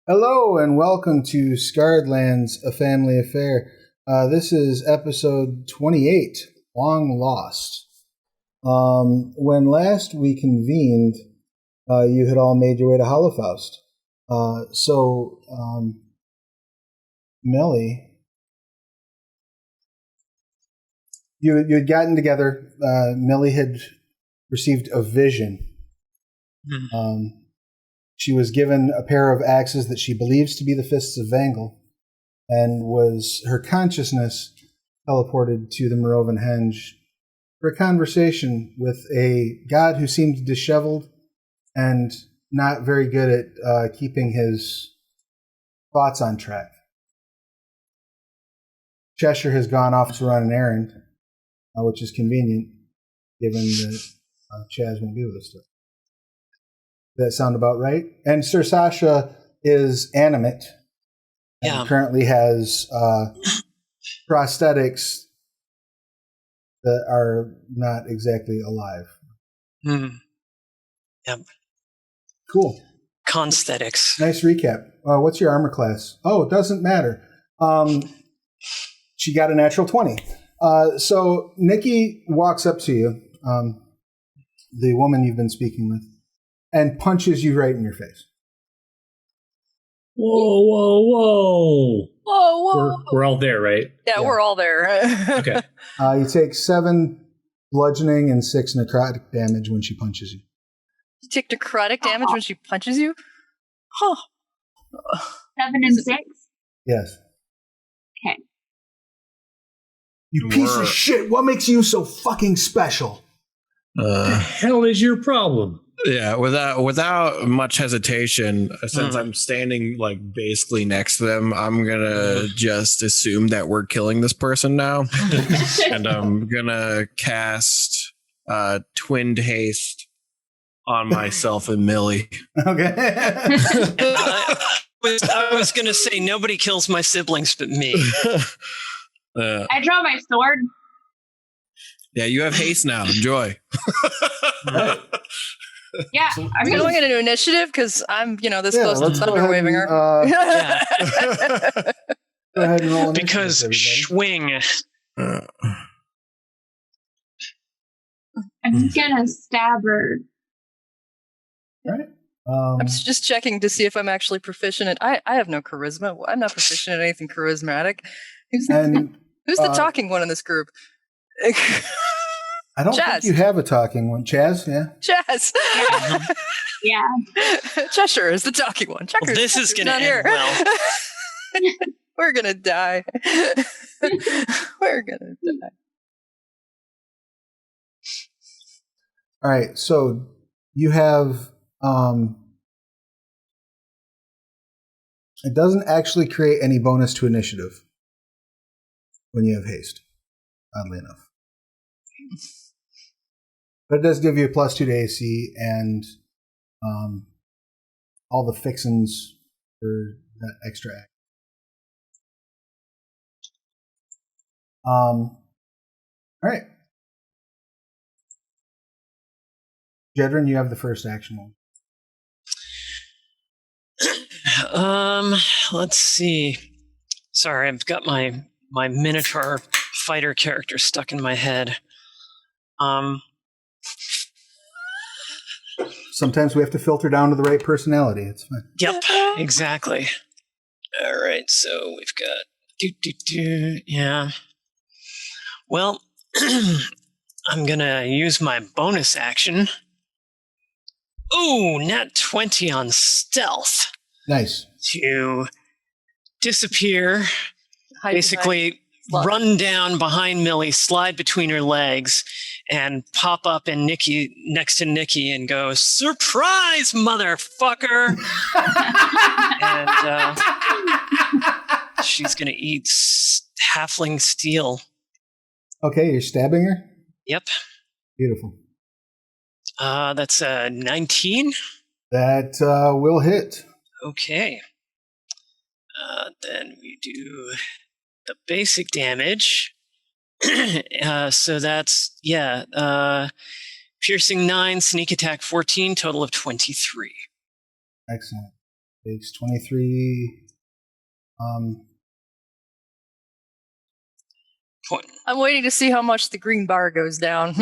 Hello and welcome to Scarred Lands, A Family Affair. This is episode 28, Long Lost. When last we convened, you had all made your way to Hollowfaust. Millie, you had gotten together. Millie had received a vision. She was given a pair of axes that she believes to be the Fists of Vangal, and her consciousness teleported to the Moravan Henge for a conversation with a god who seemed disheveled and not very good at keeping his thoughts on track. Cheshire has gone off to run an errand, which is convenient, given that Chaz won't be with us today. Does that sound about right? And Sir Sasha is animate and currently has prosthetics that are not exactly alive. Yep. Cool. Consthetics. Nice recap. What's your armor class? Oh, it doesn't matter. She got a natural 20. So Nikki walks up to you, the woman you've been speaking with, and punches you right in your face. Whoa. Whoa. We're all there, right? Yeah, we're all there. Okay. You take 7 bludgeoning and 6 necrotic damage when she punches you. You take necrotic damage when she punches you? Huh. 7 and 6? Yes. Okay. You piece of shit, what makes you so fucking special? What the hell is your problem? Yeah, without much hesitation, since I'm standing like basically next to them, I'm gonna just assume that we're killing this person now, and I'm gonna cast Twinned Haste on myself and Millie. Okay. I was gonna say nobody kills my siblings but me. I draw my sword. Yeah, you have haste now. Enjoy. Yeah. Are we going into initiative? Because I'm, this close to thunder waving her. Go ahead and roll because swing. I'm gonna stab her. All right. I'm just checking to see if I'm actually proficient at. I have no charisma. I'm not proficient at anything charismatic. Who's the talking one in this group? I don't Chaz. think you have a talking one. Chaz, yeah? Chaz. Yeah. Cheshire is the talking one. Well, this is going to end well. We're going to die. We're going to die. All right, so you have... it doesn't actually create any bonus to initiative when you have haste, oddly enough. But it does give you a +2 to AC and all the fixins for that extra act. All right. Jedryn, you have the first action one. Let's see. Sorry, I've got my Minotaur fighter character stuck in my head. Sometimes we have to filter down to the right personality. It's fine. Yep, exactly. All right, so we've got yeah. Well, I'm gonna use my bonus action. Ooh, nat 20 on stealth. Nice. To disappear, basically run down behind Millie, slide between her legs, and pop up in next to Nikki and go, "Surprise, motherfucker!" And she's gonna eat halfling steel. Okay, you're stabbing her? Yep. Beautiful. That's 19. That will hit. Okay. Then we do the basic damage. So that's, piercing 9, sneak attack 14, total of 23. Excellent. Takes 23. I'm waiting to see how much the green bar goes down.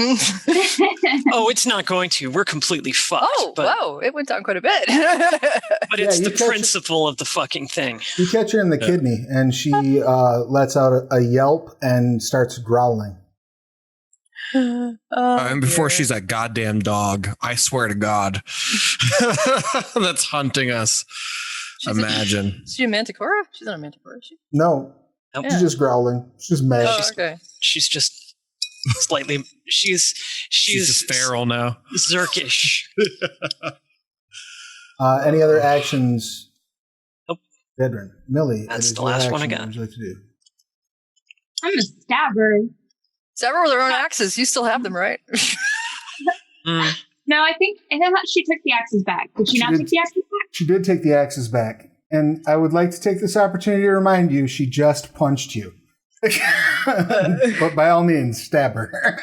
Oh, it's not going to. We're completely fucked. Oh, whoa. It went down quite a bit. But it's the principle of the fucking thing. You catch her in the kidney, and she lets out a yelp and starts growling. And before she's a goddamn dog, I swear to God, that's hunting us. Imagine. Is she a manticora? She's not a manticora, is she? No. Nope. She's just growling. She's mad. Oh, okay. She's just slightly. She's just feral now. Zerkish. Any other actions? Nope. Jedryn. Millie. That's the last one I got. What would you like to do? I'm a stabber. Stabber with her own axes. You still have them, right? No, I thought she took the axes back. Did she not take the axes back? She did take the axes back. And I would like to take this opportunity to remind you, she just punched you. But by all means, stab her.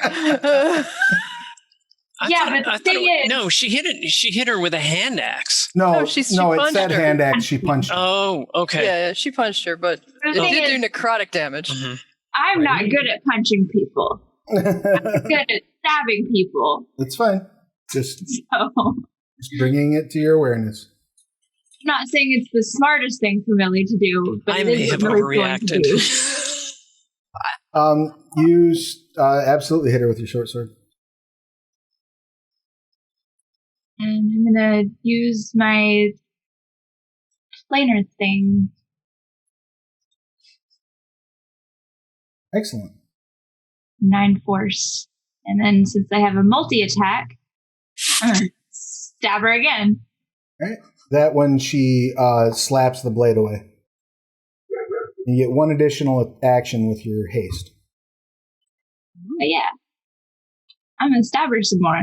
No, she hit her with a hand axe. No, she it's punched that her. hand axe she punched her. Oh, okay. Yeah, she punched her, but it did do necrotic damage. Mm-hmm. I'm not good at punching people. I'm good at stabbing people. It's fine. Just So, bringing it to your awareness. I'm not saying it's the smartest thing for Millie to do, but I may have overreacted. You absolutely hit her with your short sword. And I'm gonna use my planar thing. Excellent. 9 force. And then since I have a multi-attack, I'm gonna stab her again. All right. That one, she slaps the blade away. You get one additional action with your haste. But yeah. I'm gonna stab her some more.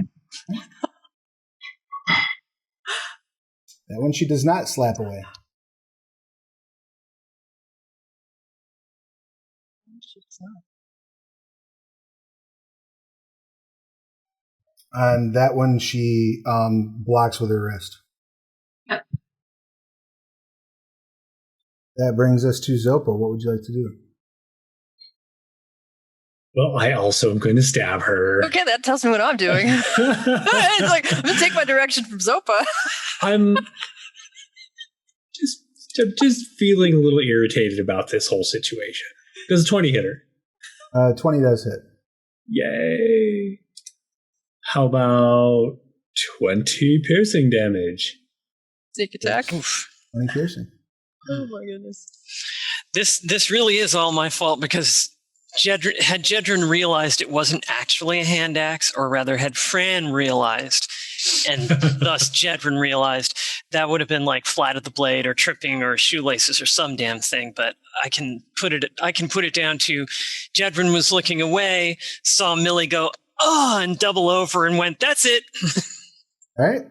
That one she does not slap away. And that one she blocks with her wrist. Yep. That brings us to Zopa. What would you like to do? Well, I also am going to stab her. Okay, that tells me what I'm doing. It's like, I'm going to take my direction from Zopa. I'm just feeling a little irritated about this whole situation. Does a 20 hit her? 20 does hit. Yay. How about 20 piercing damage? Sneak attack. Oof. 20 piercing. Oh my goodness. This really is all my fault because had Jedryn realized it wasn't actually a hand axe, or rather had Fran realized, and thus Jedryn realized, that would have been like flat at the blade or tripping or shoelaces or some damn thing. But I can put it down to Jedryn was looking away, saw Millie go, oh, and double over and went, that's it. All right.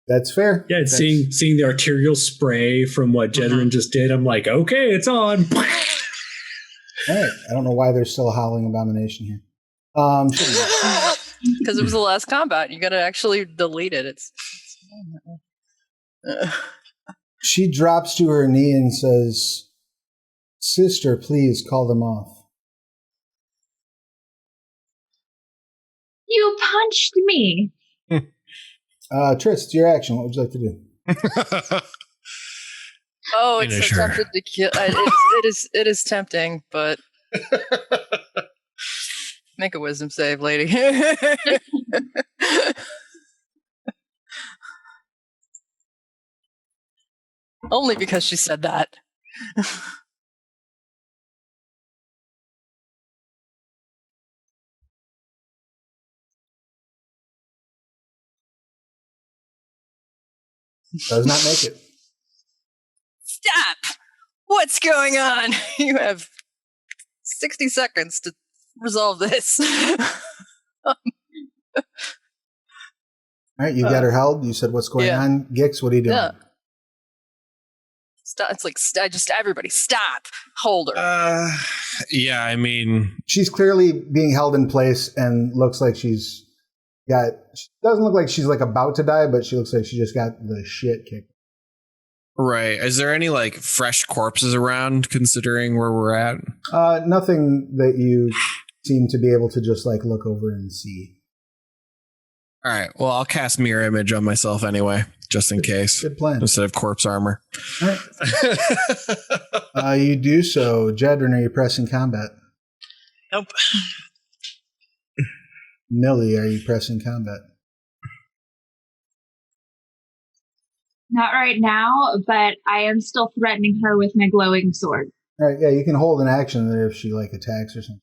That's fair. Yeah, seeing the arterial spray from what Jedryn just did, I'm like, okay, it's on. All right. I don't know why there's still a howling abomination here. Because it was the last combat. You got to actually delete it. She drops to her knee and says, "Sister, please call them off." You punched me. Triss, it's your action. What would you like to do? Oh, it's Finish so her. tempted to kill. It is tempting, but make a wisdom save, lady. Only because she said that. Does not make it. Stop! What's going on? You have 60 seconds to resolve this. All right, you got her held. You said, "What's going on?" Gix, what are you doing? Yeah. Stop! It's like just everybody stop. Hold her. Yeah, I mean, She's clearly being held in place and looks like she's got. She doesn't look like she's like about to die, but she looks like she just got the shit kicked. Right. Is there any like fresh corpses around considering where we're at? Nothing that you seem to be able to just like look over and see. All right. Well, I'll cast mirror image on myself anyway, just in case. Good plan. Instead of corpse armor. All right. You do so. Jedryn, are you pressing combat? Nope. Millie, are you pressing combat? Not right now, but I am still threatening her with my glowing sword. All right, yeah, you can hold an action there if she like attacks or something.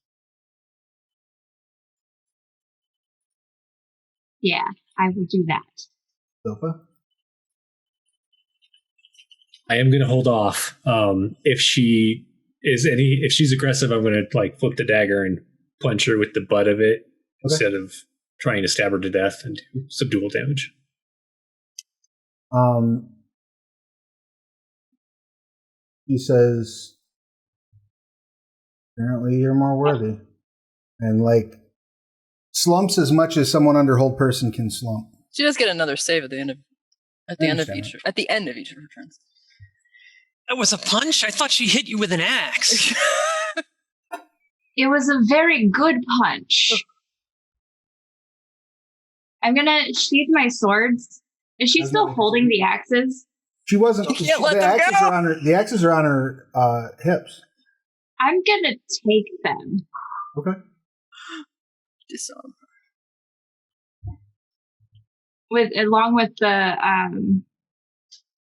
Yeah, I will do that. Zopa? I am going to hold off. If she's aggressive, I'm going to like flip the dagger and punch her with the butt of it instead of trying to stab her to death and do subdual damage. He says, apparently you're more worthy. And like slumps as much as someone under hold person can slump. She does get another save at the end of each of her turns. That was a punch? I thought she hit you with an axe. It was a very good punch. I'm gonna sheath my swords. Is she still holding the axes? She wasn't. You can't let them go. The axes are on her hips. I'm gonna take them. Okay. Disarm. Along with the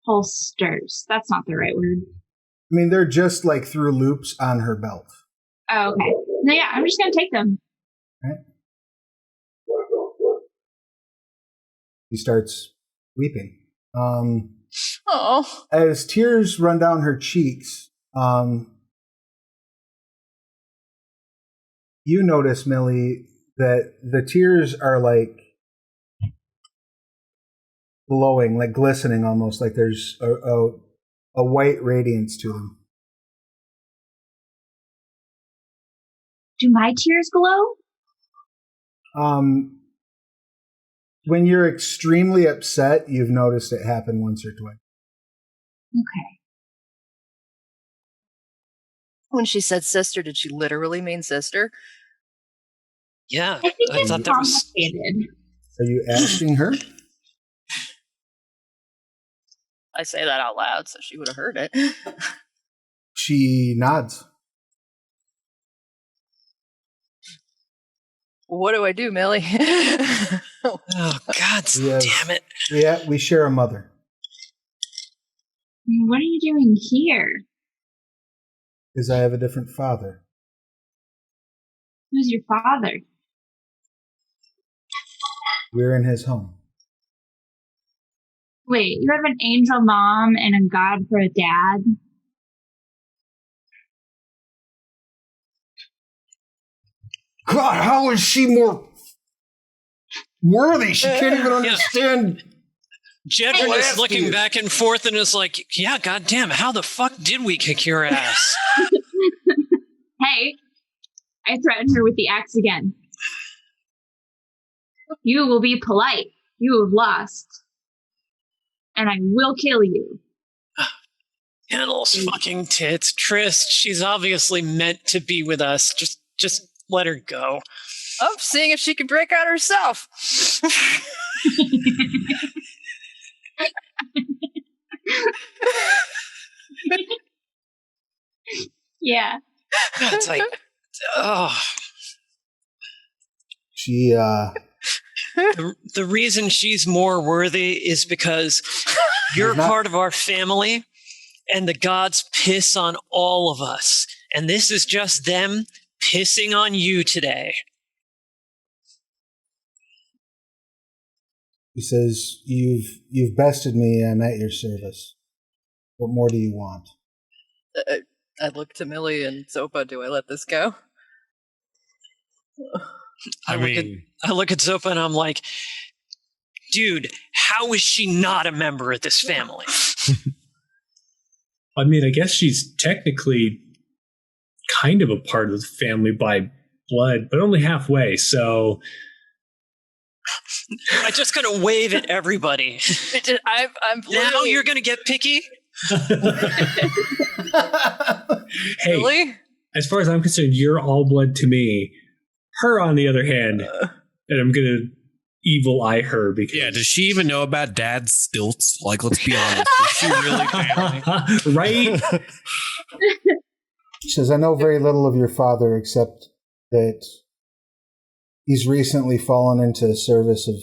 holsters. That's not the right word. I mean, they're just like through loops on her belt. Oh, okay. No, yeah, I'm just gonna take them. Right. He starts weeping. As tears run down her cheeks, you notice, Millie, that the tears are like glowing, like glistening almost, like there's a white radiance to them. Do my tears glow? When you're extremely upset, you've noticed it happen once or twice. Okay. When she said sister, did she literally mean sister? Yeah. I think it's thought that was complicated. Are you asking her? I say that out loud, so she would have heard it. She nods. What do I do, Millie? Oh, God damn it. Yeah, we share a mother. What are you doing here? Because I have a different father. Who's your father? We're in his home. Wait, you have an angel mom and a god for a dad? God, how is she more worthy? She can't even understand. Jedryn is looking back and forth and is like, yeah, goddamn, how the fuck did we kick your ass? Hey, I threatened her with the axe again. You will be polite. You have lost. And I will kill you. Handles fucking tits. Triss, she's obviously meant to be with us. Just let her go. I'm seeing if she can break out herself. Yeah. It's like, oh. She, The reason she's more worthy is because you're part of our family, and the gods piss on all of us. And this is just them pissing on you today. He says, you've bested me. I'm at your service. What more do you want? I look to Millie and Zopa. Do I let this go? I look at Zopa and I'm like, dude, how is she not a member of this family? I mean, I guess she's technically kind of a part of the family by blood, but only halfway, so... I'm just going to wave at everybody. I'm now you're going to get picky? Hey, Really? as far as I'm concerned, you're all blood to me. Her, on the other hand, and I'm gonna evil eye her because Does she even know about Dad's stilts? Like, let's be honest. Is she really family? Right? She says, I know very little of your father except that he's recently fallen into the service of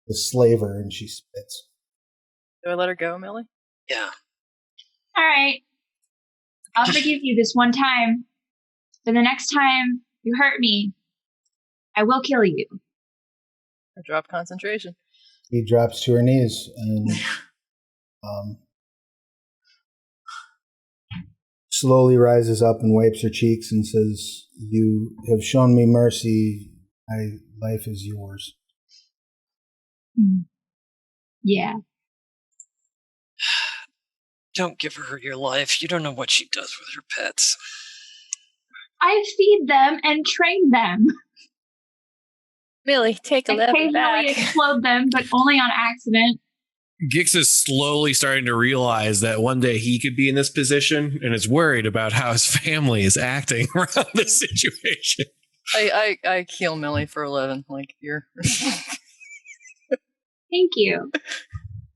the slaver, and she spits. Do I let her go, Millie? Yeah. All right. I'll forgive you this one time. But the next time you hurt me, I will kill you. I drop concentration. He drops to her knees and slowly rises up and wipes her cheeks and says, you have shown me mercy. My life is yours. Yeah. Don't give her your life. You don't know what she does with her pets. I feed them and train them. Millie, take a level Occasionally back. explode them, but only on accident. Gix is slowly starting to realize that one day he could be in this position and is worried about how his family is acting around this situation. I heal Millie for 11. Like, you're... Thank you.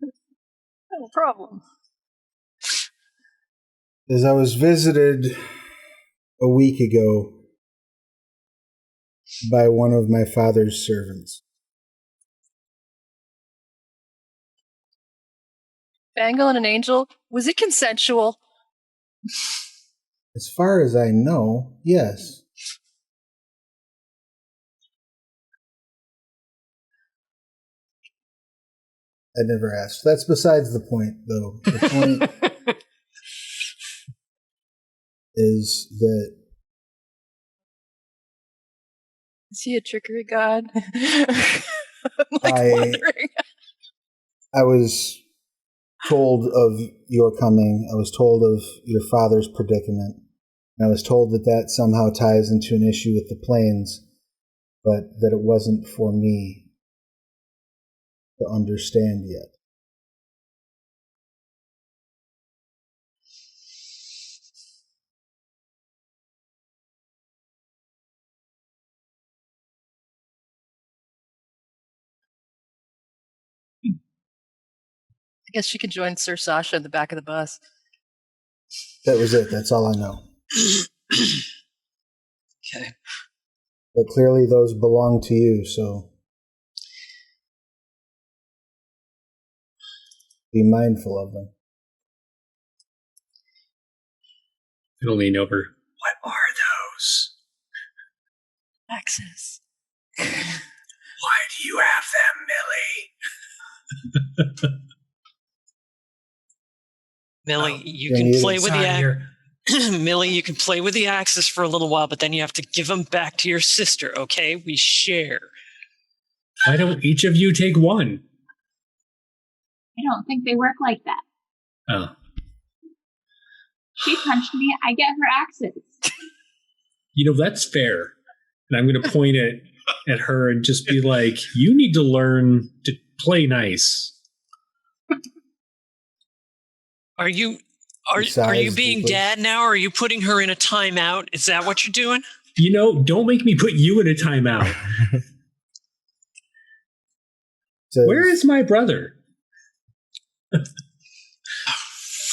No problem. As I was visited a week ago by one of my father's servants. Bangle and an angel? Was it consensual? As far as I know, yes. I never asked. That's besides the point, though. The point is that Is he a trickery god? I'm wondering. I was told of your coming. I was told of your father's predicament. And I was told that that somehow ties into an issue with the plains, but that it wasn't for me to understand yet. I guess she could join Sir Sasha in the back of the bus. That was it. That's all I know. Okay. But clearly those belong to you, so be mindful of them. It'll lean over. What are those? Axes. Why do you have them, Millie? Millie, you can play with the Millie, you can play with the axes for a little while, but then you have to give them back to your sister, okay? We share. Why don't each of you take one? I don't think they work like that. Oh. She punched me, I get her axes. You know, that's fair. And I'm going to point at her and just be like, you need to learn to play nice. Are you being dad now, or are you putting her in a timeout? Is that what you're doing? You know, don't make me put you in a timeout. Where is my brother?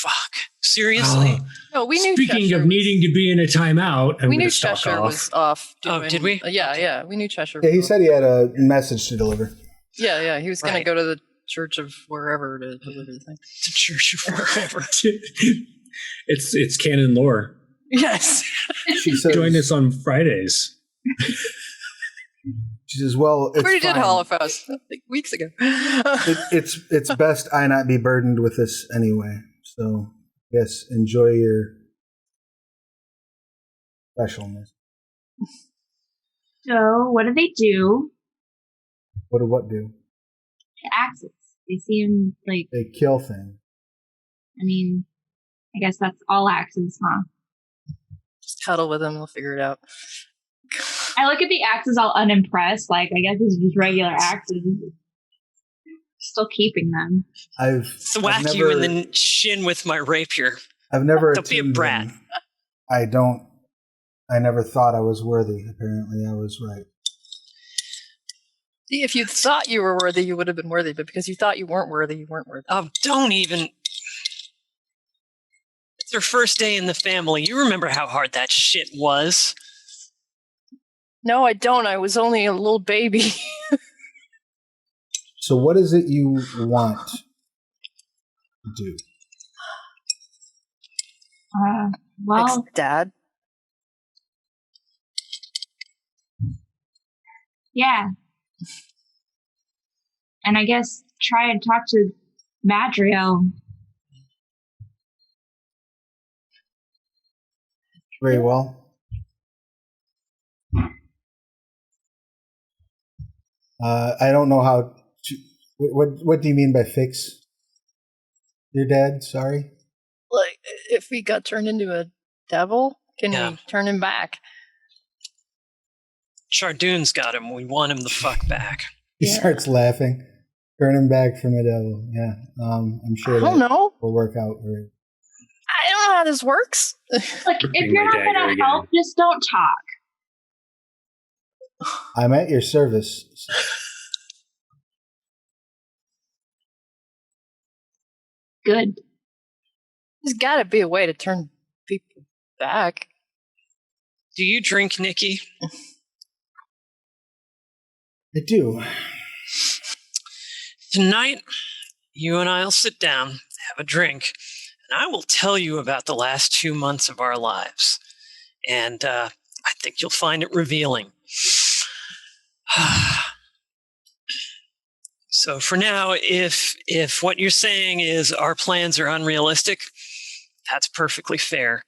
Fuck. Seriously? No, we knew Speaking Cheshire of needing to be in a timeout, we knew Cheshire was off. Oh, did we? Yeah. We knew Cheshire. Yeah, he said he had a message to deliver. Yeah. He was going Right. to go to the Church of wherever to deliver the thing. The Church of wherever. It's canon lore. Yes. She says, Join us on Fridays. She says, well, it's We already did fine. Hollowfaust like weeks ago. It's best I not be burdened with this anyway. So, yes, enjoy your specialness. So, what do they do? What do what do? The axes. They seem like, They kill things. I mean, I guess that's all axes, huh? Just cuddle with them, we'll figure it out. I look at the axes all unimpressed, like, I guess these are just regular axes. still keeping them. I've Thwack never, you in the shin with my rapier. I've never. Don't be a attuned brat. them. I don't. I never thought I was worthy. Apparently, I was right. If you thought you were worthy, you would have been worthy. But because you thought you weren't worthy, you weren't worthy. Oh, don't even. It's her first day in the family. You remember how hard that shit was. No, I don't. I was only a little baby. So, what is it you want to do? Well, Thanks, Dad. yeah. And I guess try and talk to Madriel. Very well. I don't know how to. What do you mean by fix your dad? Sorry. Like, if he got turned into a devil, can Yeah. we turn him back? Chardoon's got him. We want him the fuck back. He starts laughing. Turn him back from a devil. Yeah. I'm sure I don't know. will work out very. I don't know how this works. Look, if Bring you're my not dagger going to again. help, just don't talk. I'm at your service. Good. There's got to be a way to turn people back. Do you drink, Nikki? I do. Tonight, you and I will sit down, have a drink, and I will tell you about the last 2 months of our lives. And I think you'll find it revealing. So for now, if what you're saying is our plans are unrealistic, that's perfectly fair.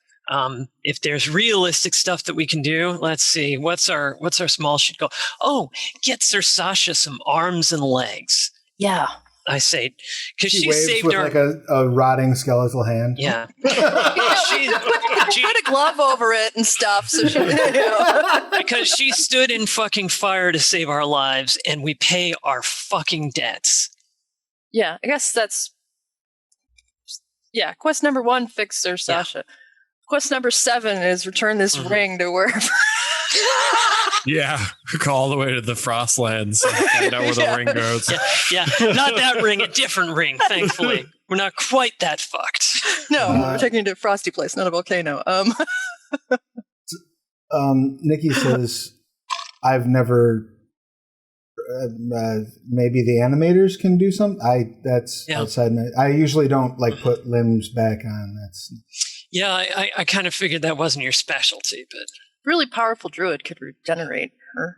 If there's realistic stuff that we can do, let's see. What's our small shit goal? Oh, get Sir Sasha some arms and legs. Yeah. I say, because she waves saved with our. like a rotting skeletal hand. Yeah. Put a glove over it and stuff. So she, Because she stood in fucking fire to save our lives, and we pay our fucking debts. Yeah, I guess that's. Yeah, quest number 1, fix Sir Sasha. Quest number 7 is return this ring to wherever. Yeah, go all the way to the Frostlands and find out where the ring goes. Yeah, not that ring, a different ring, thankfully. We're not quite that fucked. No, we're taking it to a frosty place, not a volcano. Nikki says, "I've never. Maybe the animators can do something. That's outside my. I usually don't like put limbs back on. That's. Yeah, I kind of figured that wasn't your specialty, but Really powerful druid could regenerate her.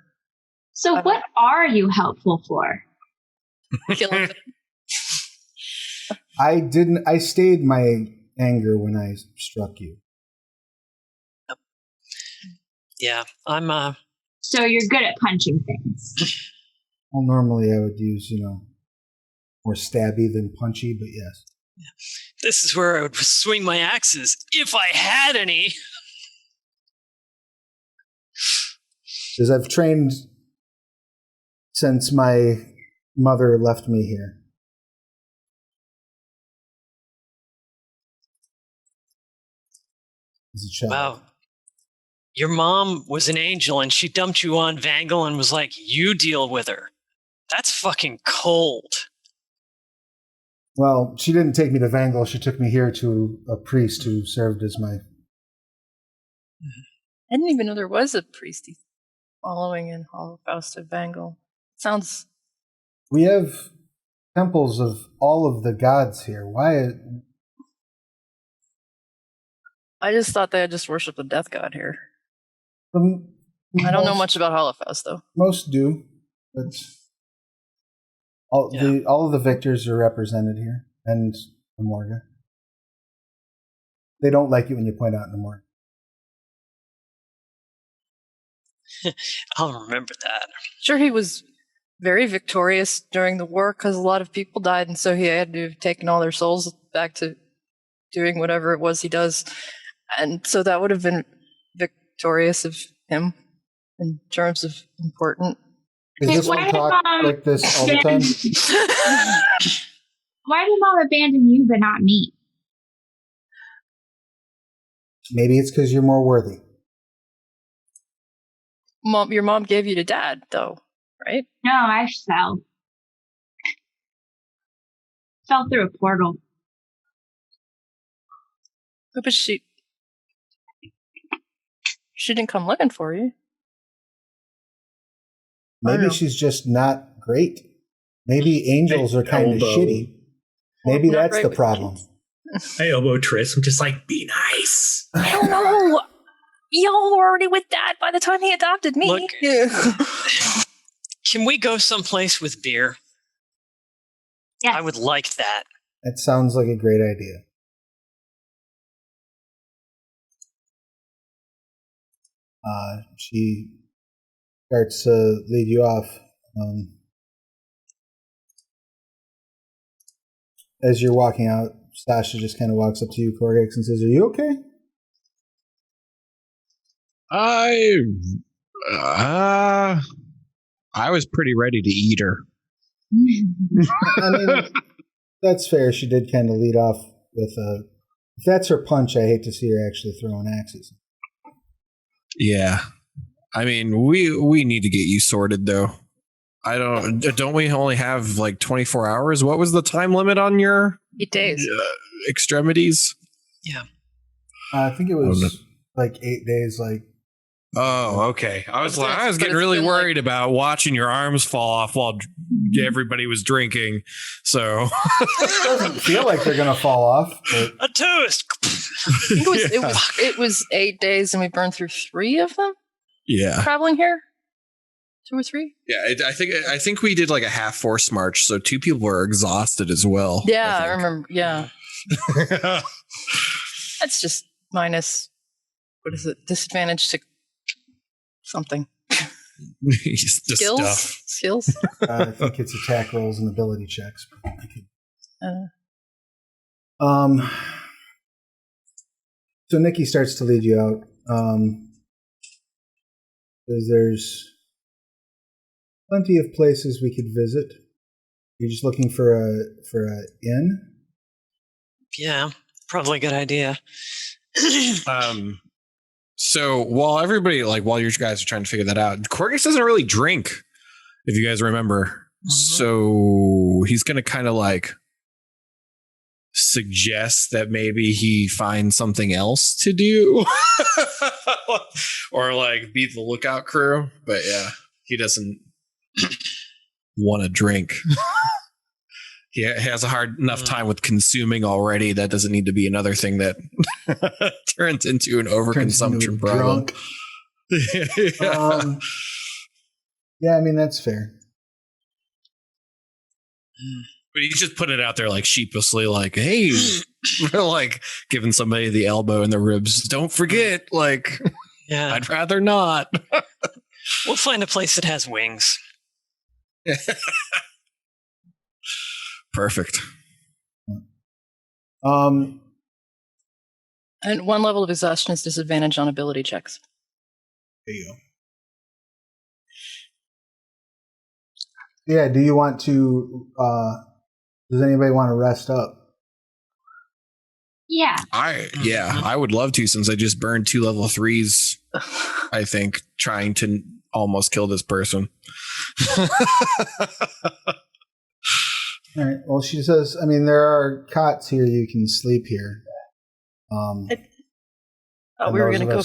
So what are you helpful for? Killing I didn't. I stayed my anger when I struck you. yeah, I'm So you're good at punching things. Well, normally I would use, more stabby than punchy, but yes. this is where I would swing my axes if I had any. Because I've trained since my mother left me here. As a child. Wow. Your mom was an angel and she dumped you on Vangal and was like, you deal with her. That's fucking cold. Well, she didn't take me to Vangal. She took me here to a priest who served as my... I didn't even know there was a priest following in Hollowfaust of Vangal. Sounds. We have temples of all of the gods here. Why? I just thought they had just worshipped the death god here. I I don't know much about Hollowfaust, though. Most do, but all of the victors are represented here, and Namorga. They don't like it when you point out Namorga. I'll remember that. Sure, he was very victorious during the war because a lot of people died, and so he had to have taken all their souls back to doing whatever it was he does. And so that would have been victorious of him in terms of important. Is this one talk like this all the time? Why did Mom abandon you but not me? Maybe it's because you're more worthy. Mom, your mom gave you to Dad, though, right? No, I fell. Fell through a portal. But she didn't come looking for you. Maybe she's just not great. Maybe angels are kind of shitty. Maybe that's the problem. I elbow Triss. I'm just like, be nice. I don't know. Y'all were already with Dad by the time he adopted me. Look, can we go someplace with beer? Yes. I would like that. That sounds like a great idea. She starts to lead you off. As you're walking out, Sasha just kind of walks up to you, Korggix, and says, "Are you okay?" I was pretty ready to eat her. I mean, that's fair. She did kind of lead off with a... If that's her punch, I hate to see her actually throwing axes. Yeah. I mean, we need to get you sorted, though. Don't we only have like 24 hours? What was the time limit on your 8 days extremities? Yeah. I think it was like 8 days, like... Oh, okay. I was getting really worried about watching your arms fall off while everybody was drinking. So it doesn't feel like they're gonna fall off. But... A toast. It was 8 days, and we burned through 3 of them. Yeah, traveling here, 2 or 3. Yeah, I think we did like a half force march, so 2 people were exhausted as well. Yeah, I remember. Yeah, that's just minus. What is it? Disadvantage to something. Skills. I think it's attack rolls and ability checks. So Nikki starts to lead you out. There's plenty of places we could visit. You're just looking for a inn? Yeah, probably a good idea. So while you guys are trying to figure that out, Korggix doesn't really drink, if you guys remember. Mm-hmm. So he's going to kind of like suggest that maybe he finds something else to do or like be the lookout crew. But yeah, he doesn't want to drink. He has a hard enough time with consuming already. That doesn't need to be another thing that turns into an overconsumption problem. Yeah, I mean, that's fair. But you just put it out there like sheepishly, like, hey, like giving somebody the elbow in the ribs. Don't forget, like, yeah, I'd rather not. We'll find a place that has wings. Perfect. And 1 level of exhaustion is disadvantage on ability checks. There you go. Yeah, do you want to, does anybody want to rest up? Yeah. I would love to, since I just burned 2 level 3s, I think, trying to almost kill this person. All right. Well, she says, I mean, there are cots here. You can sleep here. We were going to go.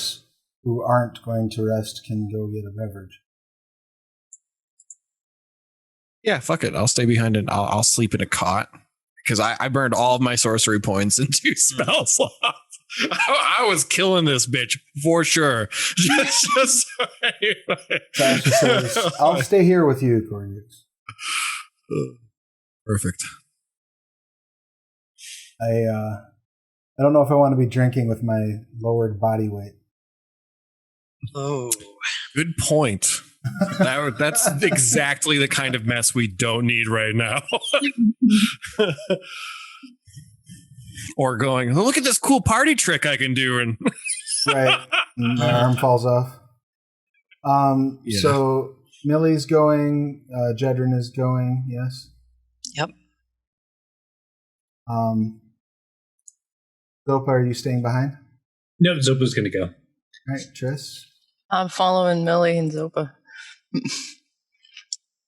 Who aren't going to rest can go get a beverage. Yeah, fuck it. I'll stay behind and I'll sleep in a cot because I burned all of my sorcery points into spell slots. I was killing this bitch for sure. just Sasha says, I'll stay here with you, Korggix. Perfect. I don't know if I want to be drinking with my lowered body weight. Oh, good point. That's exactly the kind of mess we don't need right now. Or going, look at this cool party trick I can do, and right, and my arm falls off. Yeah. So Millie's going. Jedryn is going. Yes. Yep. Zopa, are you staying behind? No, Zopa's going to go. All right, Triss. I'm following Millie and Zopa.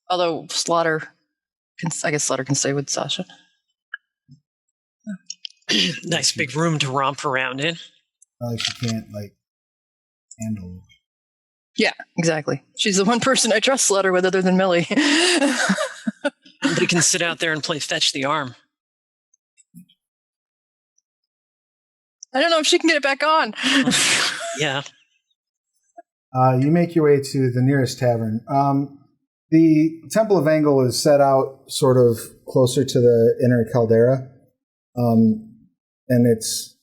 Although I guess Slaughter can stay with Sasha. Nice big room to romp around in. She can't handle. Yeah, exactly. She's the one person I trust Slaughter with other than Millie. They can sit out there and play fetch the arm. I don't know if she can get it back on. Yeah. You make your way to the nearest tavern. The Temple of Angle is set out sort of closer to the inner caldera. And it's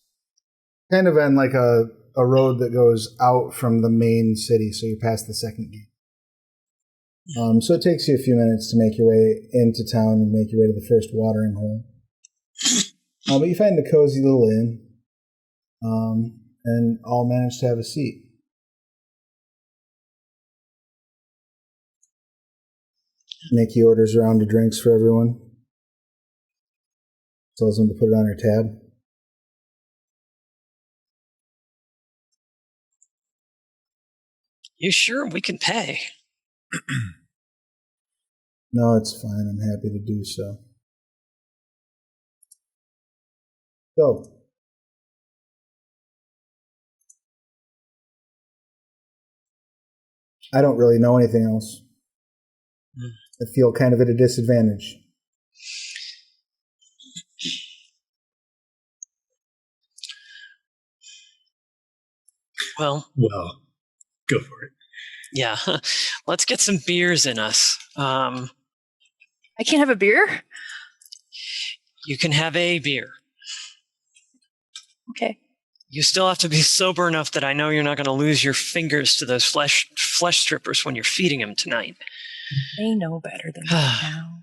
kind of on like a road that goes out from the main city, so you're past the second gate. So it takes you a few minutes to make your way into town and make your way to the first watering hole. But you find a cozy little inn, and all manage to have a seat. Nikki orders a round of drinks for everyone. Tells them to put it on her tab. You sure we can pay? No, it's fine. I'm happy to do so. So, I don't really know anything else. I feel kind of at a disadvantage. Well, go for it. Yeah. Let's get some beers in us. I can't have a beer? You can have a beer. Okay. You still have to be sober enough that I know you're not going to lose your fingers to those flesh strippers when you're feeding them tonight. They know better than that now.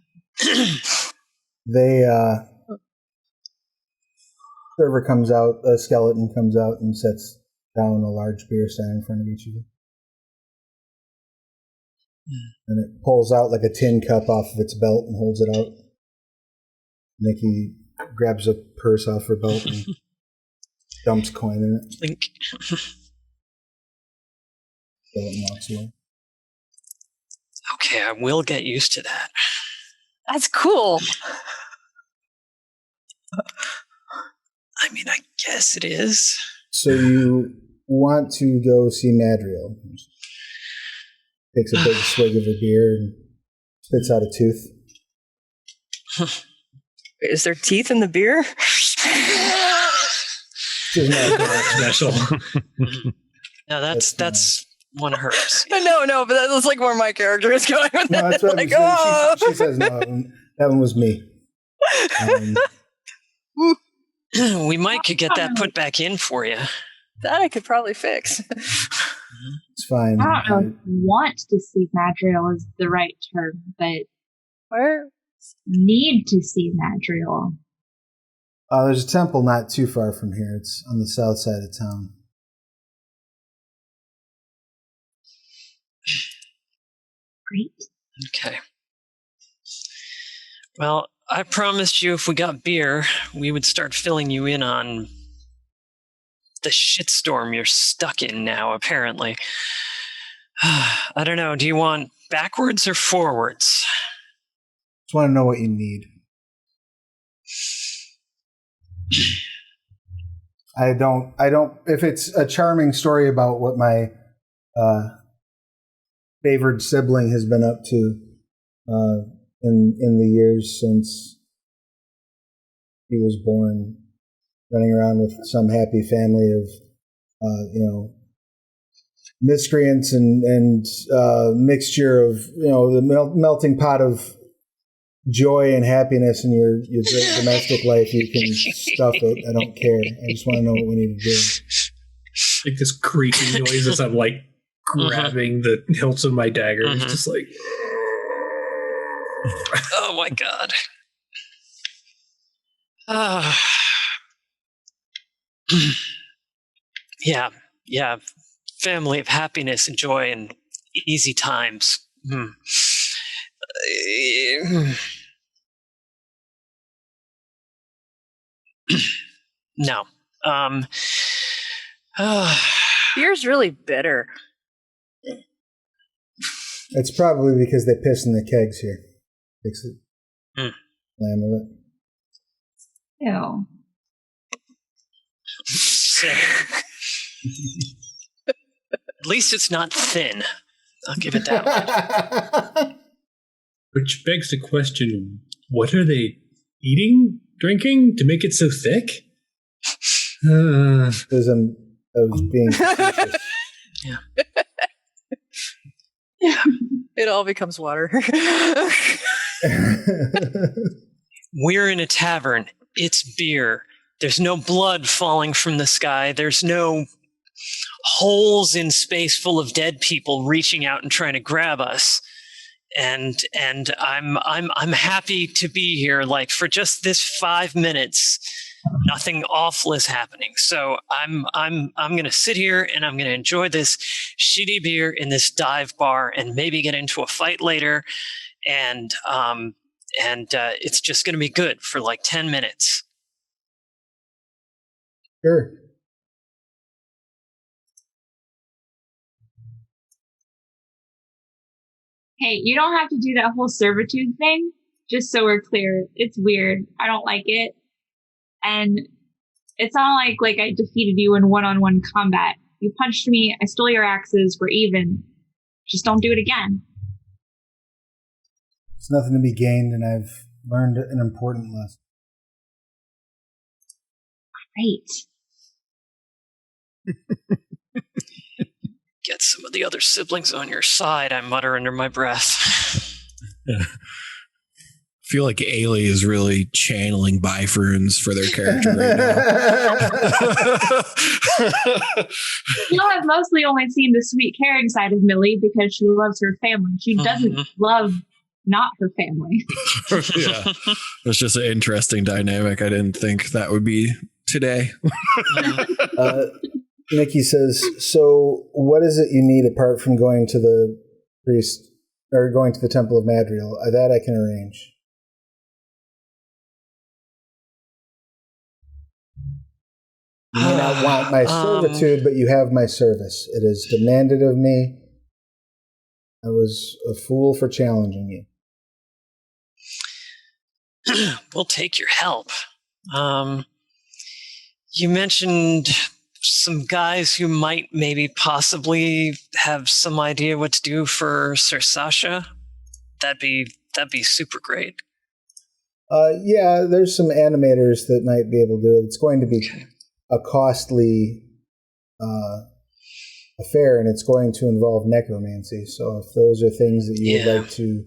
Server comes out, a skeleton comes out and sets down a large beer stein in front of each of you. And it pulls out like a tin cup off of its belt and holds it out. Nikki grabs a purse off her belt and dumps coin in it. Link. Skeleton walks away. Okay, I will get used to that. That's cool. I mean, I guess it is. So you want to go see Madriel. Takes a big swig of her beer and spits out a tooth. Is there teeth in the beer? She's not Special. No, that's one of hers. No, but that was like where my character is going with no, that's what like, oh! She says no. That one was me. We might could get that put back in for you. That I could probably fix. It's fine. I don't know if want to see Madriel is the right term, but Where? need to see Madriel. There's a temple not too far from here. It's on the south side of town. Great. Okay. Well, I promised you if we got beer, we would start filling you in on the shitstorm you're stuck in now, apparently. I don't know. Do you want backwards or forwards? Just want to know what you need. I don't, if it's a charming story about what my favored sibling has been up to in the years since he was born, running around with some happy family of, miscreants and mixture of, the melting pot of joy and happiness in your great domestic life, you can stuff it. I don't care. I just want to know what we need to do. Like this creaking noise as I'm like grabbing the hilts of my dagger. It's just like, oh my god. Yeah. Family of happiness and joy and easy times. No. Beer's really bitter. It's probably because they piss in the kegs here. Fix it. Lamb of it. Ew. At least it's not thin. I'll give it that much. Which begs the question, what are they eating, drinking to make it so thick? Because I was being facetious. Yeah. It all becomes water. We're in a tavern. It's beer. There's no blood falling from the sky. There's no holes in space full of dead people reaching out and trying to grab us. And I'm happy to be here. Like, for just this 5 minutes, nothing awful is happening. So I'm gonna sit here and I'm gonna enjoy this shitty beer in this dive bar and maybe get into a fight later. And it's just gonna be good for like 10 minutes. Sure. Hey, you don't have to do that whole servitude thing, just so we're clear. It's weird. I don't like it. And it's not like I defeated you in one-on-one combat. You punched me, I stole your axes, we're even. Just don't do it again. There's nothing to be gained, and I've learned an important lesson. Great. Get some of the other siblings on your side, I mutter under my breath. I feel like Ayli is really channeling Bifurns for their character right now. You know, I've mostly only seen the sweet, caring side of Millie because she loves her family. She doesn't love not her family. Yeah, it's just an interesting dynamic. I didn't think that would be today. Nikki says, so what is it you need apart from going to the priest or going to the Temple of Madriel? That I can arrange. You may not want my servitude, but you have my service. It is demanded of me. I was a fool for challenging you. We'll take your help. You mentioned some guys who might maybe possibly have some idea what to do for Sorcerer. That'd be super great. Yeah, there's some animators that might be able to do it. It's going to be a costly affair, and it's going to involve necromancy. So if those are things that you would like to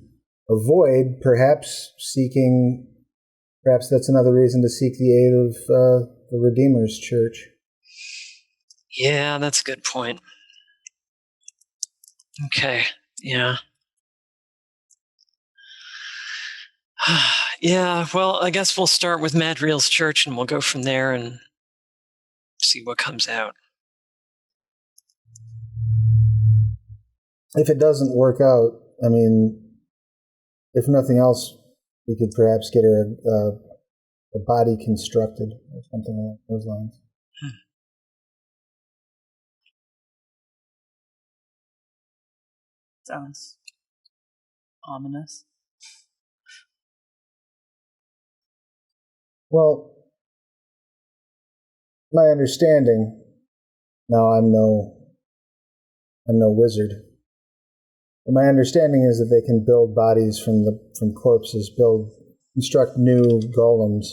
avoid, perhaps that's another reason to seek the aid of the Redeemer's Church. Yeah, that's a good point. Okay, yeah. Yeah, well, I guess we'll start with Madriel's church and we'll go from there and see what comes out. If it doesn't work out, I mean, if nothing else, we could perhaps get her a body constructed or something along those lines. Sounds ominous. Well, my understanding, now I'm no wizard, but my understanding is that they can build bodies from corpses, construct new golems,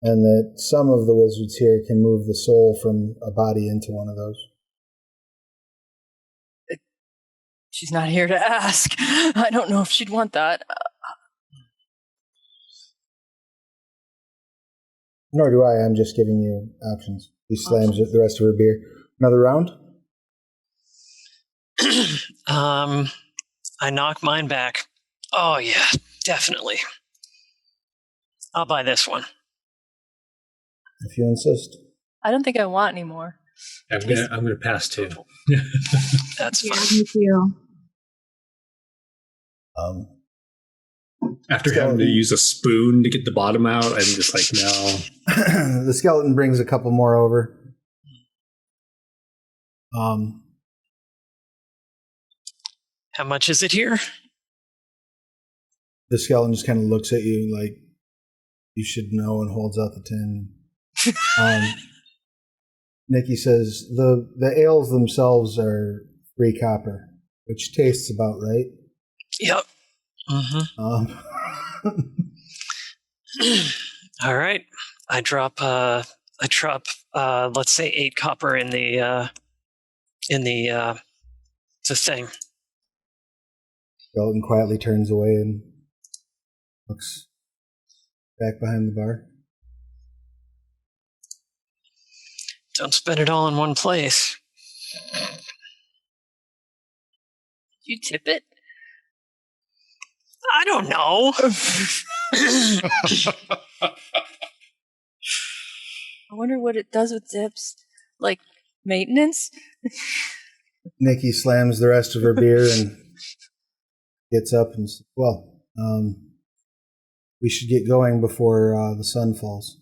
and that some of the wizards here can move the soul from a body into one of those. She's not here to ask. I don't know if she'd want that. Nor do I. I'm just giving you options. He slams the rest of her beer. Another round? I knock mine back. Oh yeah, definitely. I'll buy this one. If you insist. I don't think I want any more. I'm gonna pass too. That's Yeah, fine. me too. After having to use a spoon to get the bottom out, I'm just like, no. The skeleton brings a couple more over. How much is it here? The skeleton just kind of looks at you like you should know and holds out the tin. Nikki says, the ales themselves are 3 copper, which tastes about right. Yep. Mm-hmm. All right. I drop let's say 8 copper in the thing. Skeleton quietly turns away and looks back behind the bar. Don't spend it all in one place. You tip it? I don't know. I wonder what it does with tips. Like, maintenance? Nikki slams the rest of her beer and gets up and says, well, we should get going before the sun falls.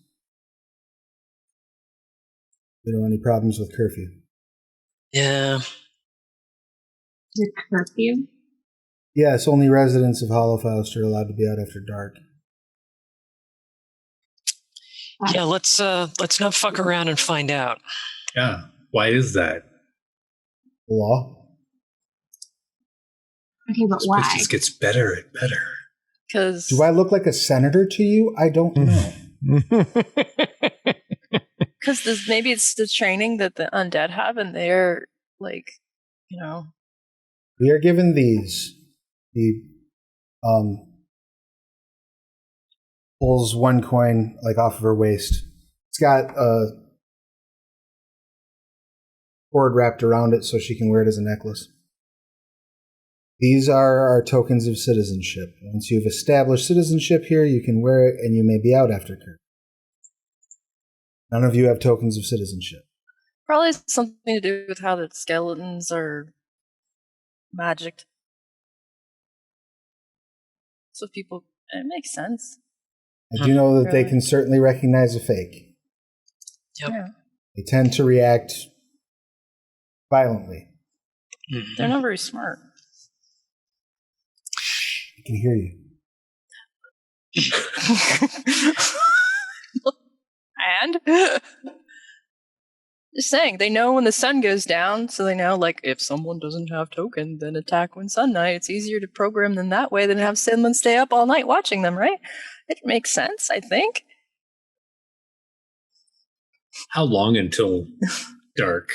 We don't have any problems with curfew. Yeah. The curfew? Yes, only residents of Hollowfaust are allowed to be out after dark. Yeah, let's not fuck around and find out. Yeah. Why is that? The law? Okay, but This why? place just gets better and better. Because Do I look like a senator to you? I don't know. maybe it's the training that the undead have, and they're like, We are given these. He pulls one coin like off of her waist. It's got a cord wrapped around it so she can wear it as a necklace. These are our tokens of citizenship. Once you've established citizenship here, you can wear it and you may be out after curfew. None of you have tokens of citizenship. probably something to do with how the skeletons are magicked. So people, it makes sense. I do know that they Really? can certainly recognize a fake. Yep. Yeah. They tend to react violently. They're not very smart. I can hear you. And just saying, they know when the sun goes down, so they know, like, if someone doesn't have token, then attack when sun night. It's easier to program them that way than have someone stay up all night watching them, right? It makes sense, I think. How long until dark?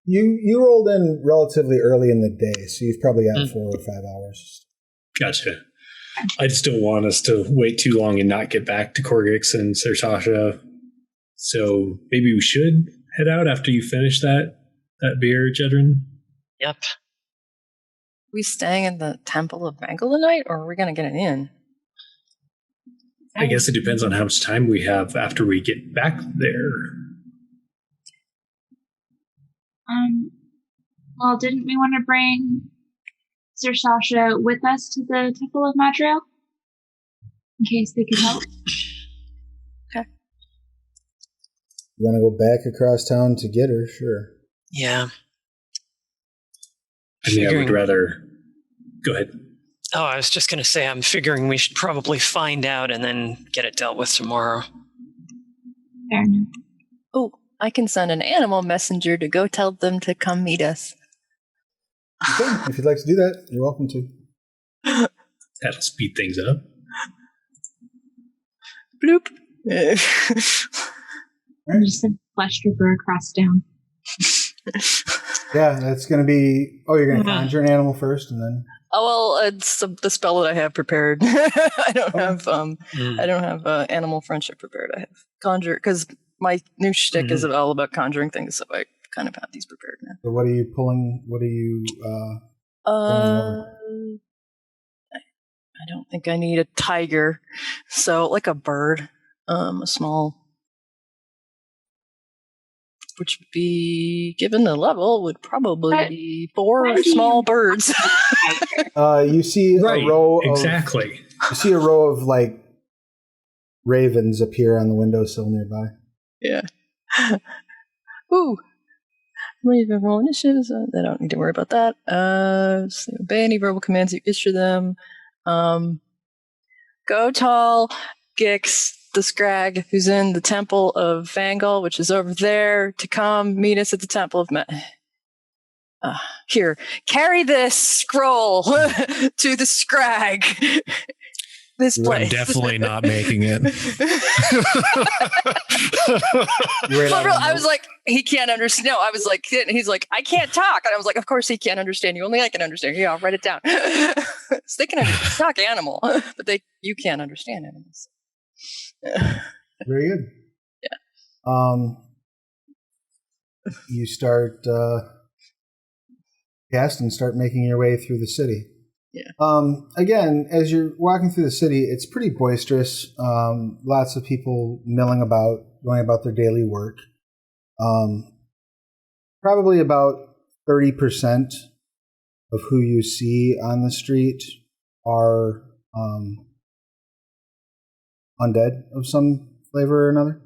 You rolled in relatively early in the day, so you've probably got 4 or 5 hours. Gotcha. I just don't want us to wait too long and not get back to Korggix and Sorcerer. So maybe we should head out after you finish that beer, Jedryn? Yep. We staying in the Temple of Mangle tonight, or are we going to get an inn? I guess it depends on how much time we have after we get back there. Well, didn't we want to bring Sir Sasha with us to the Temple of Madriel? In case they could help? You want to go back across town to get her? Sure. Yeah. I mean, I would rather... Go ahead. Oh, I was just going to say, I'm figuring we should probably find out and then get it dealt with tomorrow. Fair enough. Oh, I can send an animal messenger to go tell them to come meet us. Okay, if you'd like to do that, you're welcome to. That'll speed things up. Bloop. I'm just a flesh stripper across town. Yeah, that's going to be... Oh, you're going to conjure an animal first and then... Oh well, it's the spell that I have prepared. I don't have animal friendship prepared. I have conjure because my new shtick is all about conjuring things, so I kind of have these prepared now. So what are you pulling? What are you... I don't think I need a tiger, so like a bird, a small which would be, given the level, would probably be 4 small birds. You see a row exactly. You see a row of like ravens appear on the windowsill nearby. Yeah. Ooh. Leave verbal initiatives. They don't need to worry about that. So obey any verbal commands you issue them. Go tall, Gix, the Scrag, who's in the Temple of Vangal, which is over there, to come meet us at the Temple of here, carry this scroll to the Scrag. This place. I'm definitely not making it. I was like, he can't understand. No, I was like, he's like, I can't talk. And I was like, of course he can't understand you. Only I can understand you. I'll write it down. So they can talk animal, but you can't understand animals. Very good. Yeah. You start cast and start making your way through the city. Yeah. Again, as you're walking through the city, it's pretty boisterous. Lots of people milling about, going about their daily work. Probably about 30% of who you see on the street are undead of some flavor or another.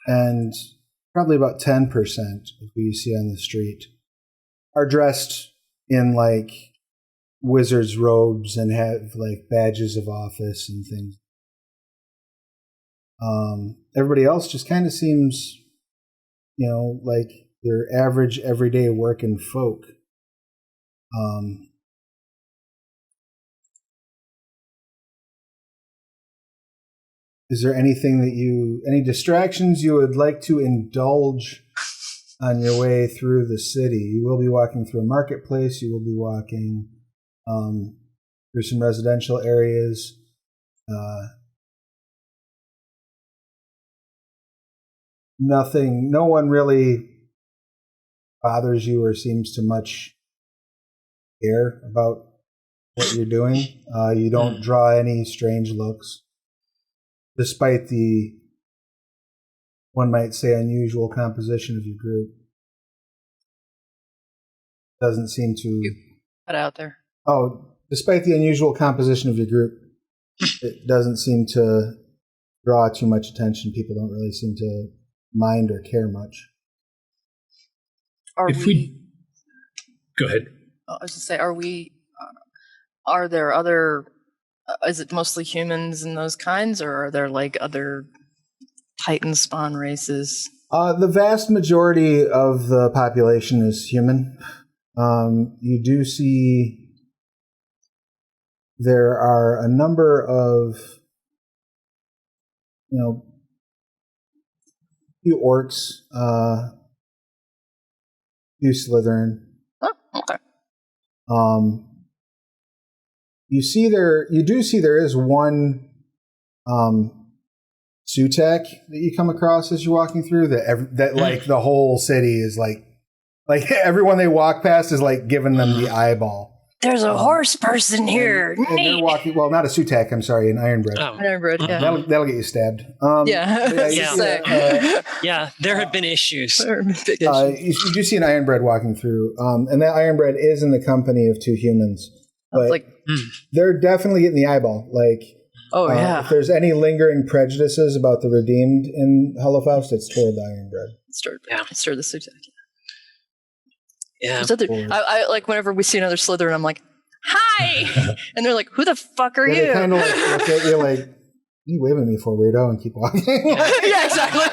And probably about 10% of who you see on the street are dressed in like wizard's robes and have like badges of office and things. Everybody else just kind of seems, like your average everyday working folk. Is there anything any distractions you would like to indulge on your way through the city? You will be walking through a marketplace. You will be walking through some residential areas. No one really bothers you or seems to much care about what you're doing. You don't draw any strange looks, despite the, one might say, unusual composition of your group. Doesn't seem to... Cut out there. Oh, despite the unusual composition of your group, it doesn't seem to draw too much attention. People don't really seem to mind or care much. Go ahead. I was to say, are there other, is it mostly humans and those kinds, or are there like other Titan spawn races? The vast majority of the population is human. You do see there are a number of, few orcs, few Slitherin. Oh, okay. You do see there is one Sutek that you come across as you're walking through that like the whole city is like everyone they walk past is like giving them the eyeball. There's a horse person here. And they're walking, well, not a Sutek, I'm sorry, an Ironbred. Oh. Ironbred, yeah. That'll get you stabbed. Yeah, there have been issues. You do see an Ironbred walking through, and that Ironbred is in the company of two humans. But they're definitely getting the eyeball. If there's any lingering prejudices about the redeemed in Hollowfaust, it's toward the Ironbred. It's toward the Sutek. Yeah. I like whenever we see another Slytherin, I'm like, hi! And they're like, who the fuck are you? They kind of like look at you like, you waving at me for, weirdo, and keep walking. Yeah, exactly.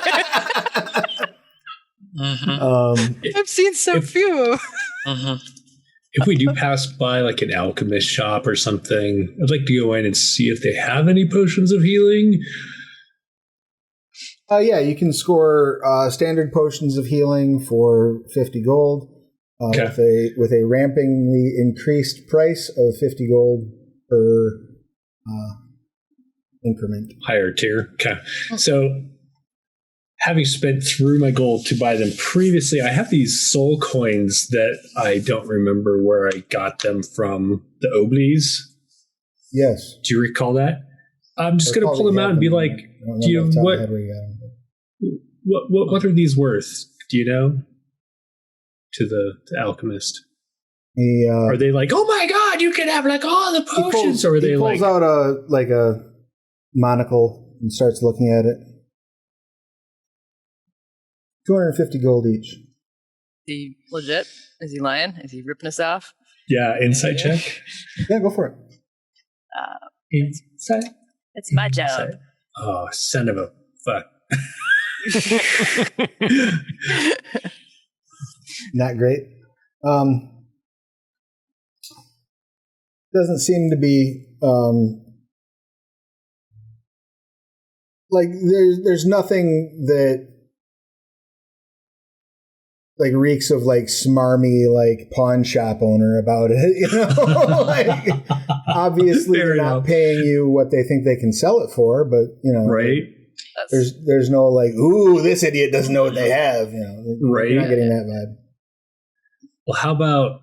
I've seen so few. If we do pass by like an alchemist shop or something, I'd like to go in and see if they have any potions of healing. Yeah, you can score standard potions of healing for 50 gold. With a rampingly increased price of 50 gold per increment. Higher tier. Okay. So, having spent through my gold to buy them previously, I have these soul coins that I don't remember where I got them from. The Oblies? Yes. Do you recall that? I'm just going to pull them out and be like, do you what? What are these worth? Do you know? To the alchemist. Are they like, oh my god, you can have like all the potions? Or are they like... He pulls out a monocle and starts looking at it. 250 gold each. Is he legit? Is he lying? Is he ripping us off? Yeah, insight check. Yeah, go for it. Insight? It's my job. Insight. Oh, son of a fuck. Not great. Doesn't seem to be like there's nothing that like reeks of like smarmy like pawn shop owner about it, you know. Like obviously they're not paying you what they think they can sell it for, but you know, right? There's no like, ooh, this idiot doesn't know what they have, you know. Right? You're not getting that vibe. Well, how about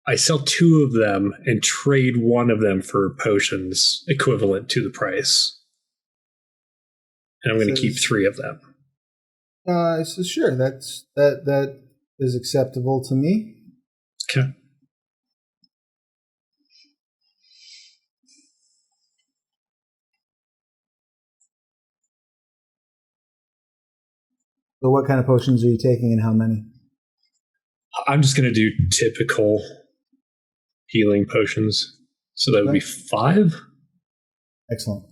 I sell 2 of them and trade one of them for potions equivalent to the price, and I'm going to keep 3 of them. So sure, that is acceptable to me. Okay. So what kind of potions are you taking and how many? I'm just going to do typical healing potions. So that would be 5? Excellent.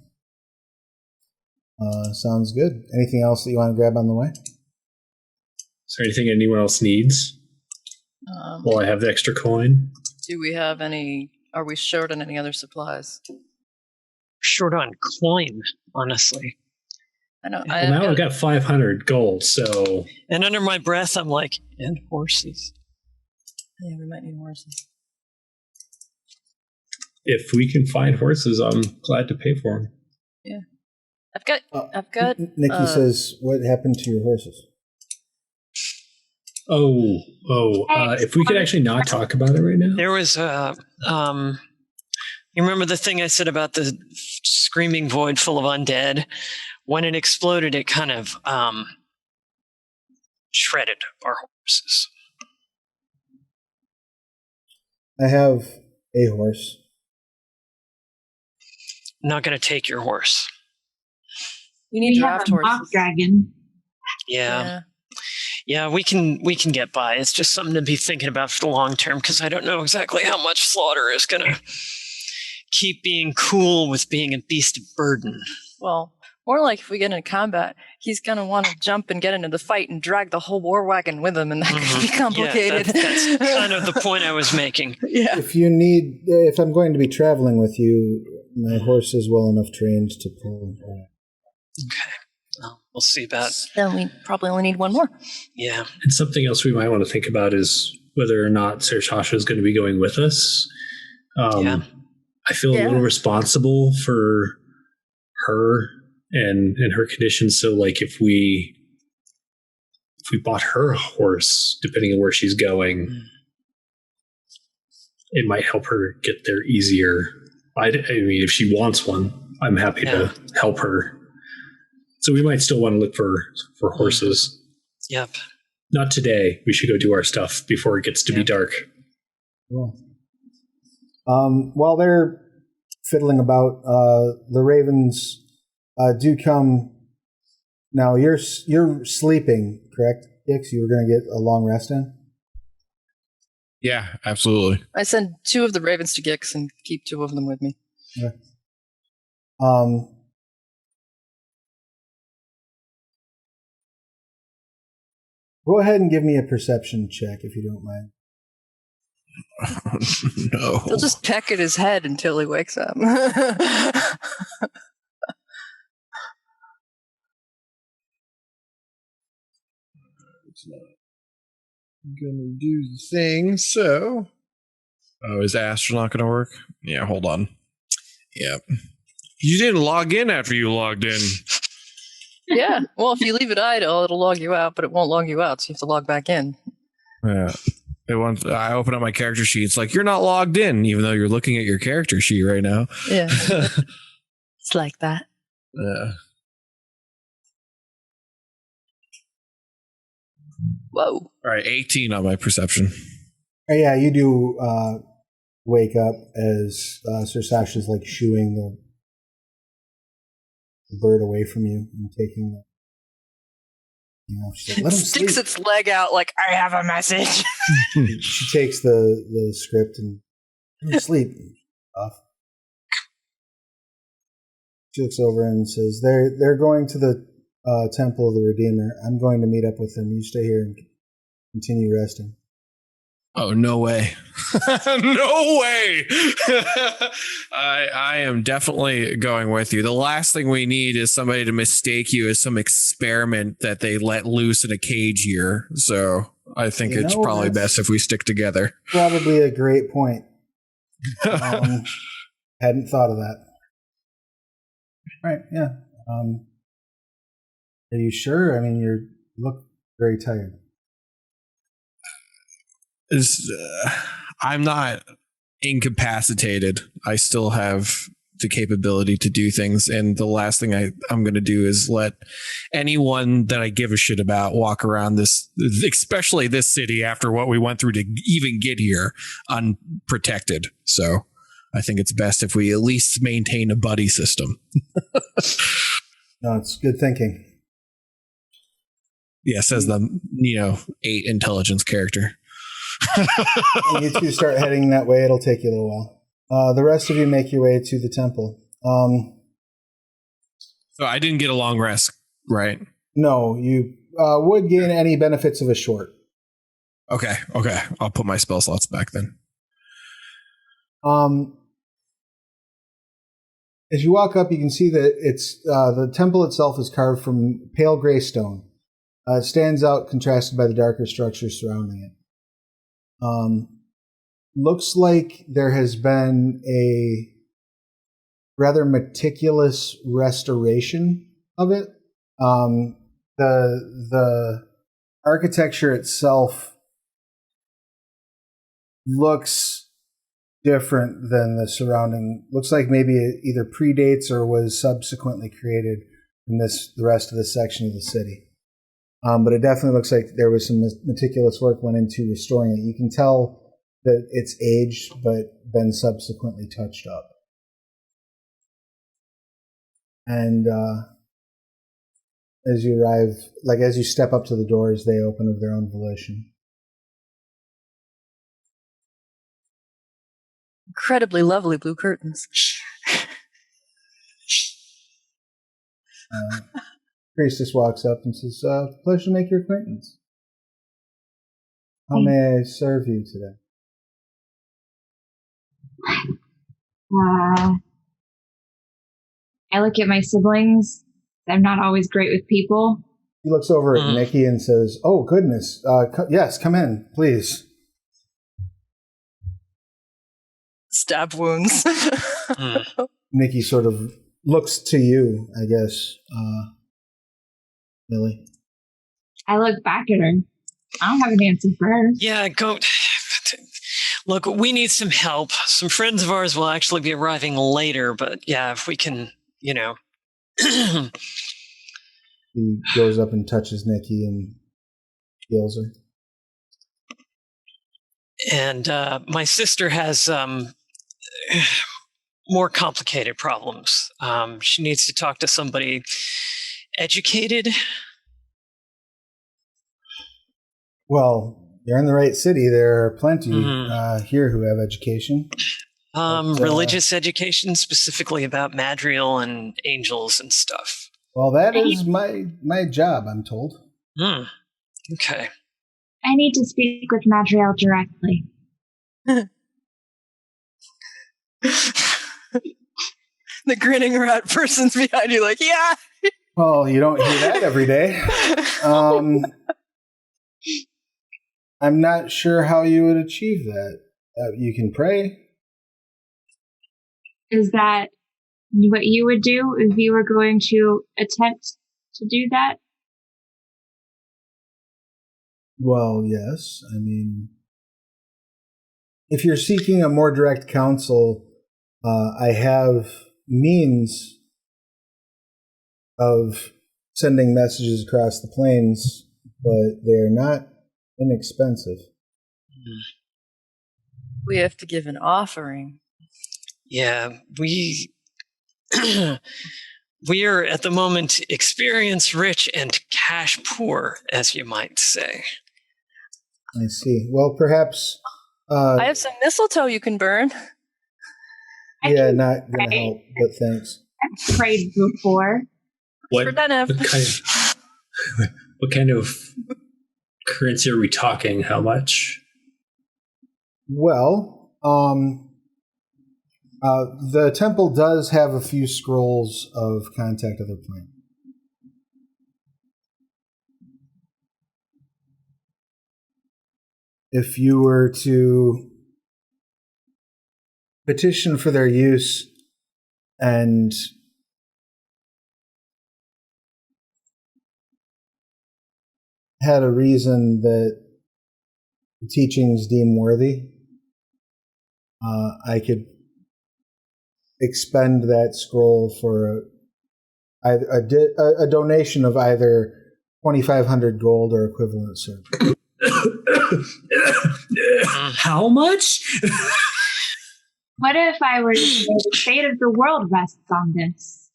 Sounds good. Anything else that you want to grab on the way? Is there anything anyone else needs? While I have the extra coin? Do we have any... Are we short on any other supplies? Short on coin, honestly. I know. Well, now I've got 500 gold, so... And under my breath, I'm like, and horses. Yeah, we might need horses. If we can find horses, I'm glad to pay for them. Yeah. I've got... Nikki says, what happened to your horses? If we could actually not talk about it right now. There was you remember the thing I said about the screaming void full of undead? When it exploded, it kind of shredded our horses. I have a horse. I'm not going to take your horse. We need draft horses. Mock dragon. Yeah, we can get by. It's just something to be thinking about for the long term, because I don't know exactly how much Slaughter is going to keep being cool with being a beast of burden. Well, more like if we get into combat, he's going to want to jump and get into the fight and drag the whole war wagon with him, and that could be complicated. Yeah, that's kind of the point I was making. Yeah. If I'm going to be traveling with you, my horse is well enough trained to pull. Okay. Well, we'll see about... Then we probably only need one more. Yeah. And something else we might want to think about is whether or not Sorcerer is going to be going with us. I feel a little responsible for her and her condition. So, like, if we bought her a horse, depending on where she's going, it might help her get there easier. I mean, if she wants one, I'm happy to help her. So we might still want to look for horses. Yep. Not today. We should go do our stuff before it gets to be dark. Cool. While they're fiddling about, the ravens do come. Now you're sleeping, correct, Dix? You were going to get a long rest in? Yeah, absolutely. I send 2 of the ravens to Gix and keep 2 of them with me. Yeah. Go ahead and give me a perception check if you don't mind. No. He'll just peck at his head until he wakes up. I'm gonna do the thing, so... Oh, is Astro not gonna work? Yeah, hold on. Yep. You didn't log in after you logged in. Yeah. Well, if you leave it idle, it'll log you out, but it won't log you out, so you have to log back in. Yeah. I open up my character sheet. It's like, you're not logged in, even though you're looking at your character sheet right now. Yeah. It's like that. Yeah. Whoa. All right, 18 on my perception. Yeah, you do wake up as Sir Sasha's like shooing the bird away from you and taking the. She's like, let him Sticks sleep. its leg out like, I have a message. She takes the script and let him sleep. Off. She looks over and says, "They're going to the Temple of the Redeemer. I'm going to meet up with them. You stay here and continue resting." Oh, no way. No way. I am definitely going with you. The last thing we need is somebody to mistake you as some experiment that they let loose in a cage here. So I think it's probably best if we stick together. Probably a great point. Hadn't thought of that. Right, yeah. Are you sure? I mean, you look very tired. I'm not incapacitated. I still have the capability to do things, and the last thing I'm going to do is let anyone that I give a shit about walk around this, especially this city after what we went through to even get here, unprotected. So I think it's best if we at least maintain a buddy system. No, it's good thinking. Yeah, says the 8 intelligence character. When you two start heading that way, it'll take you a little while. The rest of you make your way to the temple. So I didn't get a long rest, right? No, you would gain any benefits of a short. Okay. I'll put my spell slots back then. As you walk up, you can see that it's the temple itself is carved from pale gray stone. It stands out, contrasted by the darker structure surrounding it. Looks like there has been a rather meticulous restoration of it. The architecture itself looks different than the surrounding. Looks like maybe it either predates or was subsequently created in the rest of the section of the city. But it definitely looks like there was some meticulous work went into restoring it. You can tell that it's aged, but been subsequently touched up. And as you arrive, as you step up to the doors, they open of their own volition. Incredibly lovely blue curtains. Priestess walks up and says, "Pleasure to make your acquaintance. How may I serve you today?" I look at my siblings. I'm not always great with people. He looks over at Nikki and says, "Oh, goodness. Yes, come in, please." Stab wounds. Nikki sort of looks to you, I guess, Millie. I look back at her. I don't have an answer for her. Yeah, go. Look, we need some help. Some friends of ours will actually be arriving later, but yeah, if we can, He goes up and touches Nikki and heals her. And my sister has more complicated problems. She needs to talk to somebody educated. Well, you're in the right city. There are plenty here who have education. Religious education, specifically about Madriel and angels and stuff. Well, that is my job, I'm told. Okay. I need to speak with Madriel directly. The grinning rat person's behind you like, yeah. Well, you don't hear that every day. I'm not sure how you would achieve that. You can pray. Is that what you would do if you were going to attempt to do that? Well, yes. I mean, if you're seeking a more direct counsel, I have means of sending messages across the plains but they're not inexpensive. We have to give an offering. Yeah, we we are at the moment experience rich and cash poor, as you might say. I see. Well, perhaps... I have some mistletoe you can burn. Yeah, not going to help, but thanks. I've prayed before. What kind of currency are we talking? How much? Well, the temple does have a few scrolls of contact of the plane. If you were to petition for their use and had a reason that the teachings deem worthy, I could expend that scroll for a donation of either 2,500 gold or equivalent silver. How much? What if I were to say the fate of the world rests on this?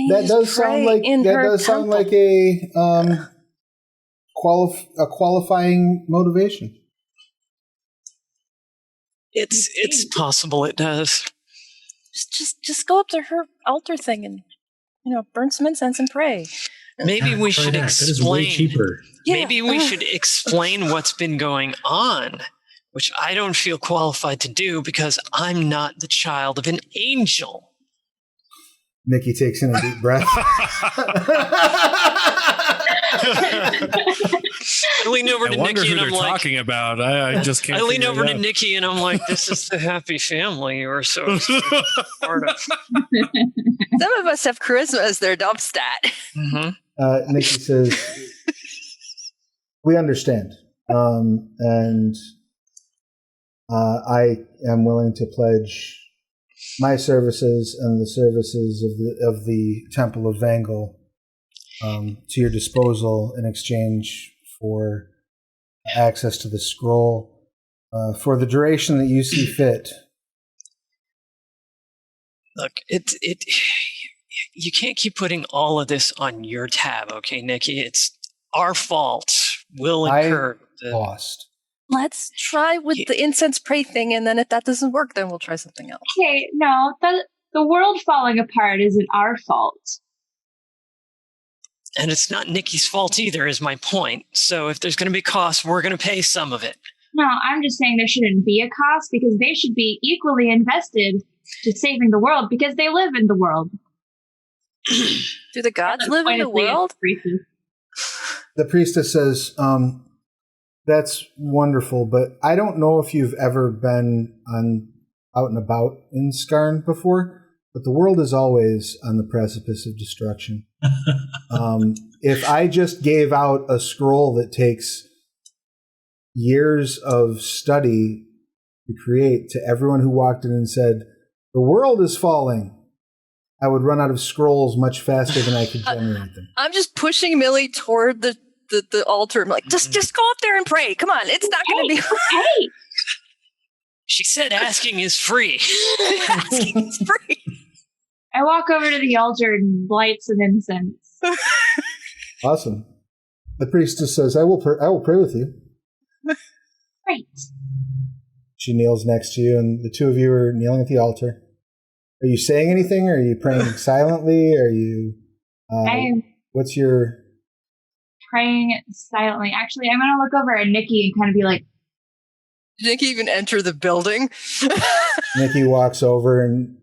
That does sound like a qualifying motivation. It's possible it does. Just go up to her altar thing and burn some incense and pray. Maybe we should explain. That is way cheaper. Yeah. Maybe we should explain what's been going on, which I don't feel qualified to do because I'm not the child of an angel. Nikki takes in a deep breath. I lean over to Nikki and I'm like, talking about. I just can't. I lean over to Nikki and I'm like, this is the happy family you are so part of. Some of us have charisma as their dump stat. Mm-hmm. Nikki says, we understand. And I am willing to pledge my services and the services of the Temple of Vangal to your disposal in exchange for access to the scroll for the duration that you see fit. Look, you can't keep putting all of this on your tab, okay, Nikki? It's our fault. We'll incur lost. Let's try with the incense pray thing, and then if that doesn't work, then we'll try something else. Okay, no, the world falling apart isn't our fault. And it's not Nikki's fault either, is my point. So if there's going to be costs, we're going to pay some of it. No, I'm just saying there shouldn't be a cost because they should be equally invested to saving the world because they live in the world. Do the gods live in the world? The priestess says, that's wonderful, but I don't know if you've ever been out and about in Skarn before, but the world is always on the precipice of destruction. If I just gave out a scroll that takes years of study to create to everyone who walked in and said, the world is falling, I would run out of scrolls much faster than I could generate them. I'm just pushing Millie toward the altar. I'm like, just go up there and pray. Come on, it's not going to be. Hey, She said asking is free. asking is free. I walk over to the altar and light some incense. Awesome. The priestess says, I will pray with you. Great. She kneels next to you, and the two of you are kneeling at the altar. Are you saying anything? Are you praying silently? Are you... I am what's your... praying silently. Actually, I'm going to look over at Nikki and kind of be like... Did Nikki even enter the building? Nikki walks over and,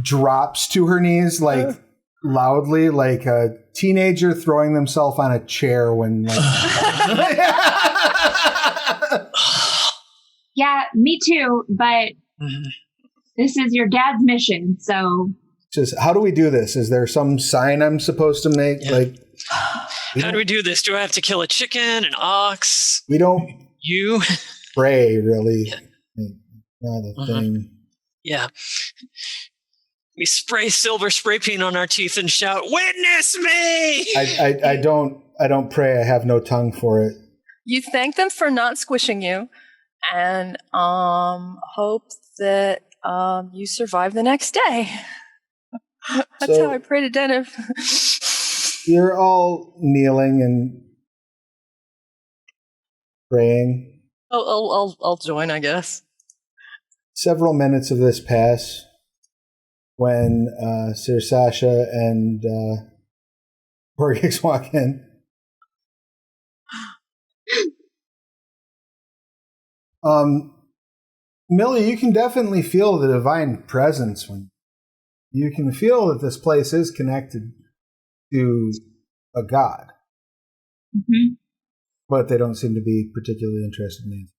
drops to her knees, loudly, like a teenager throwing themselves on a chair when, Yeah, me too, but this is your dad's mission, so... Just, how do we do this? Is there some sign I'm supposed to make? Yeah. How do we do this? Do I have to kill a chicken, an ox? We don't You? pray, really. Yeah. Not a thing. Yeah. We spray silver spray paint on our teeth and shout, "Witness me!" I don't pray. I have no tongue for it. You thank them for not squishing you, and hope that you survive the next day. That's how I pray to Denif. You're all kneeling and praying. I'll join, I guess. Several minutes of this pass when Sir Sasha and Korggix walk in. Millie, you can definitely feel the divine presence when you can feel that this place is connected to a god. Mm-hmm. But they don't seem to be particularly interested in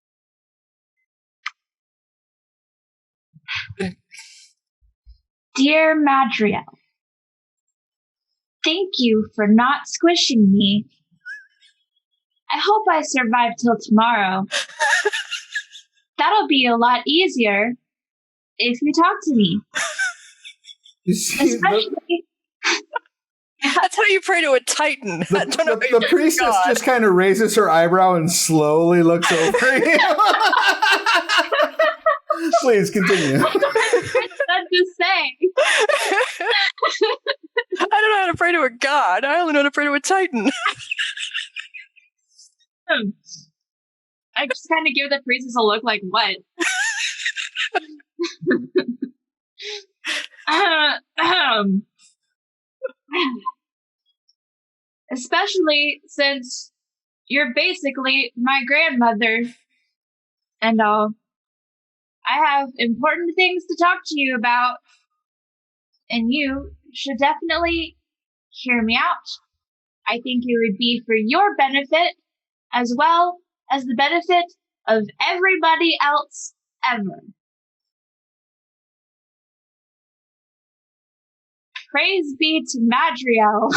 it. Dear Madriel, thank you for not squishing me. I hope I survive till tomorrow. That'll be a lot easier if you talk to me. You see, Especially... That's how you pray to a titan. the priestess just kind of raises her eyebrow and slowly looks over you. Please continue. That's just saying. I don't know how to pray to a god. I only know how to pray to a titan. I just kind of give the priestess a look like, what? Especially since you're basically my grandmother and all. I have important things to talk to you about, and you should definitely hear me out. I think it would be for your benefit as well as the benefit of everybody else ever. Praise be to Madriel.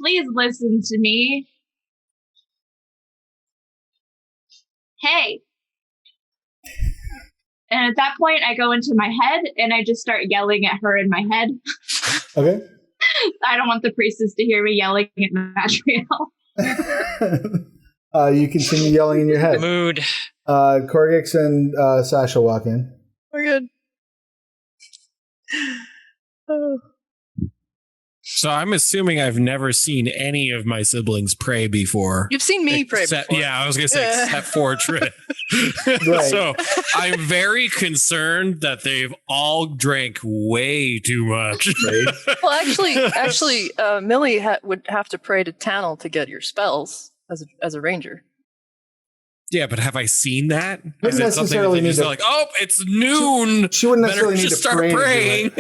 Please listen to me. Hey. And at that point, I go into my head and I just start yelling at her in my head. Okay. I don't want the priestess to hear me yelling at Madriel. You continue yelling in your head. Mood. Korggix and Sasha walk in. We're good. Oh. So I'm assuming I've never seen any of my siblings pray before. You've seen me pray before. Yeah, I was going to say except for Tric. Right. So I'm very concerned that they've all drank way too much. Right? Well, actually, Millie would have to pray to Tannel to get your spells as a ranger. Yeah, but have I seen that? Wouldn't necessarily need to, like, oh, it's noon. She wouldn't necessarily Better need to just start pray praying.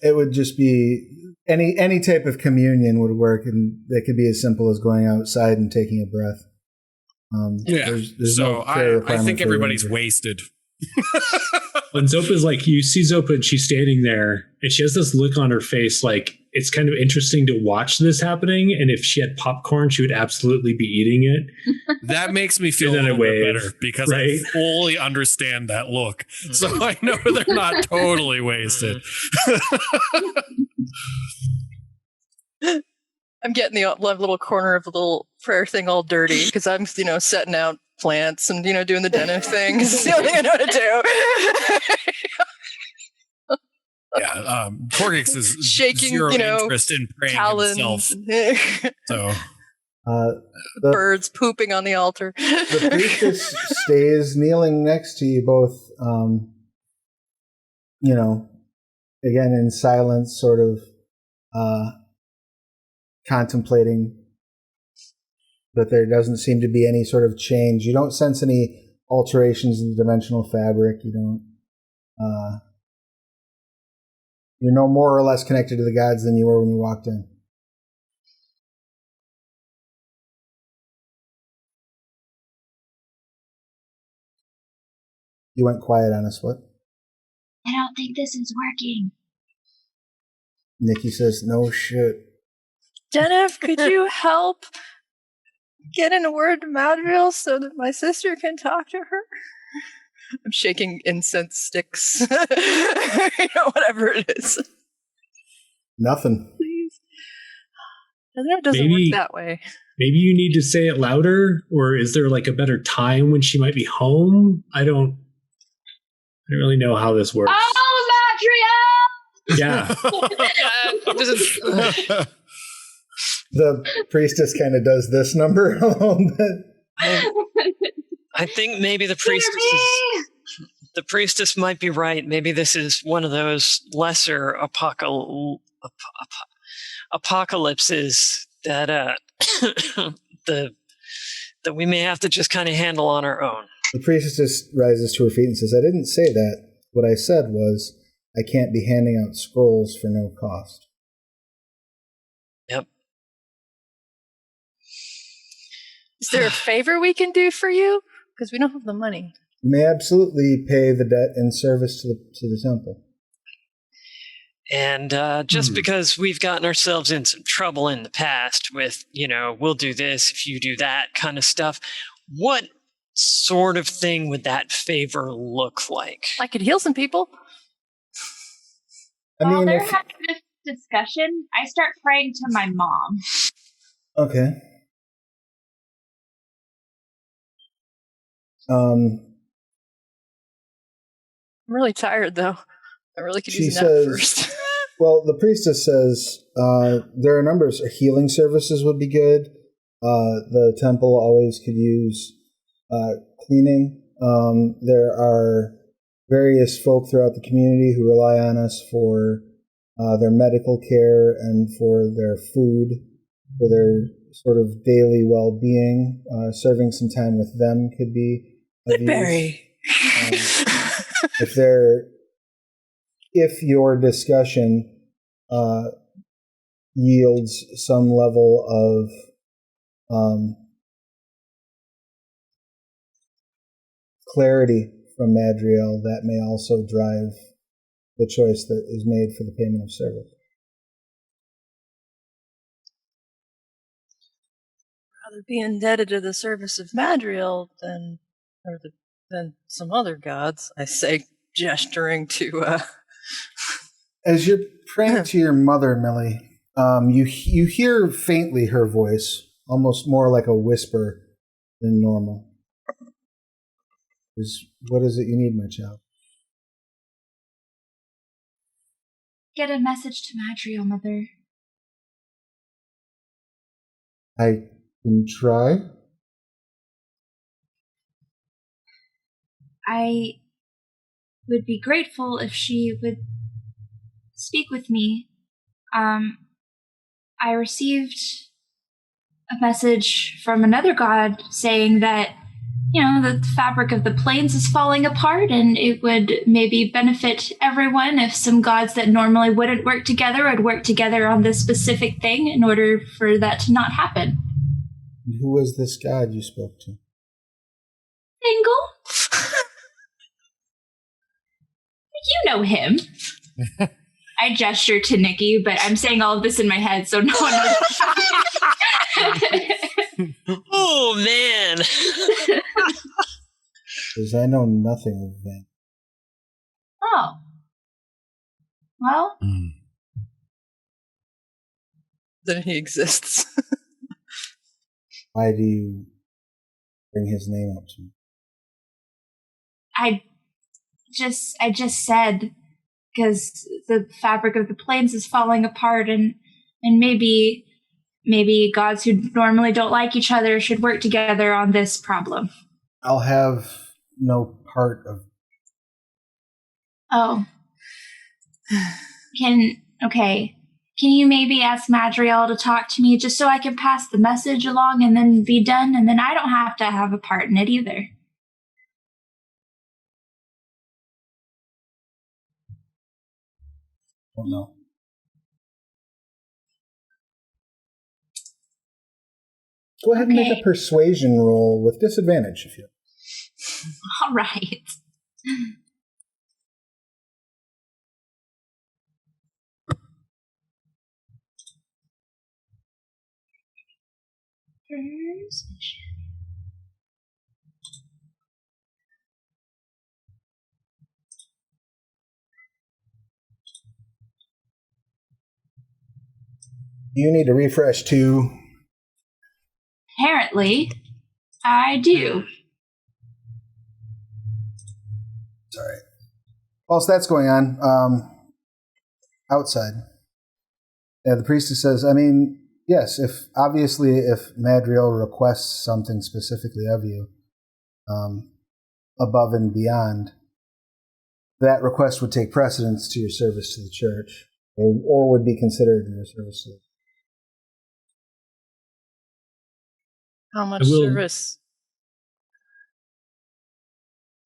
It would just be any type of communion would work, and that could be as simple as going outside and taking a breath. There's so no prayer I requirement think for everybody's ranger. wasted. When Zopa's like, you see Zopa and she's standing there and she has this look on her face like it's kind of interesting to watch this happening, and if she had popcorn she would absolutely be eating it. That makes me feel a little bit better because I fully understand that look. So I know they're not totally wasted. I'm getting the little corner of the little prayer thing all dirty because I'm, setting out plants and, doing the Denif thing. It's the only thing I know how to do. Yeah, Korggix is shaking, zero interest in praying himself. So the birds pooping on the altar. The priestess stays kneeling next to you both, again in silence, sort of contemplating. But there doesn't seem to be any sort of change. You don't sense any alterations in the dimensional fabric. You don't. You're no more or less connected to the gods than you were when you walked in. You went quiet on us, what? I don't think this is working. Nikki says, no shit. Denif, could you help get in a word to Madriel so that my sister can talk to her? I'm shaking incense sticks. Whatever it is. Nothing. Please. That doesn't work that way. Maybe you need to say it louder, or is there like a better time when she might be home? I don't really know how this works. Oh, Madriel! Yeah. The priestess kind of does this number a little bit. I think maybe the priestess might be right. Maybe this is one of those lesser apocalypses that that we may have to just kind of handle on our own. The priestess rises to her feet and says, I didn't say that. What I said was, I can't be handing out scrolls for no cost. Yep. Is there a favor we can do for you? Because we don't have the money. You may absolutely pay the debt in service to the temple. And just because we've gotten ourselves in some trouble in the past with, we'll do this if you do that kind of stuff, what sort of thing would that favor look like? I could heal some people. While they're having this discussion, I start praying to my mom. Okay. I'm really tired, though. I really could use a nap first. Well, the priestess says there are numbers. Healing services would be good. The temple always could use cleaning. There are various folk throughout the community who rely on us for their medical care and for their food, for their sort of daily well-being. Serving some time with them could be of use. If your discussion yields some level of clarity from Madriel, that may also drive the choice that is made for the payment of service. Rather be indebted to the service of Madriel than some other gods, I say, gesturing to As you're praying to your mother, Millie, you hear faintly her voice, almost more like a whisper than normal. What is it you need, my child? Get a message to Madriel, Mother. I can try. I would be grateful if she would speak with me. I received a message from another god saying that, the fabric of the plains is falling apart and it would maybe benefit everyone if some gods that normally wouldn't work together would work together on this specific thing in order for that to not happen. And who was this god you spoke to? Dingle? You know him. I gesture to Nikki, but I'm saying all of this in my head, so no one knows. Oh, man. Because I know nothing of that. Oh. Well. Then he exists. Why do you bring his name up to me? I just said, because the fabric of the plains is falling apart and maybe gods who normally don't like each other should work together on this problem. I'll have no part of. Oh. Can you maybe ask Madriel to talk to me just so I can pass the message along and then be done, and then I don't have to have a part in it either. Oh, no. Go ahead and make a persuasion roll with disadvantage if you. All right. You need to refresh too. Apparently, I do. Sorry. Whilst that's going on, outside, the priestess says, I mean, yes, if Madriel requests something specifically of you, above and beyond, that request would take precedence to your service to the church, or would be considered your service to the church. How much service?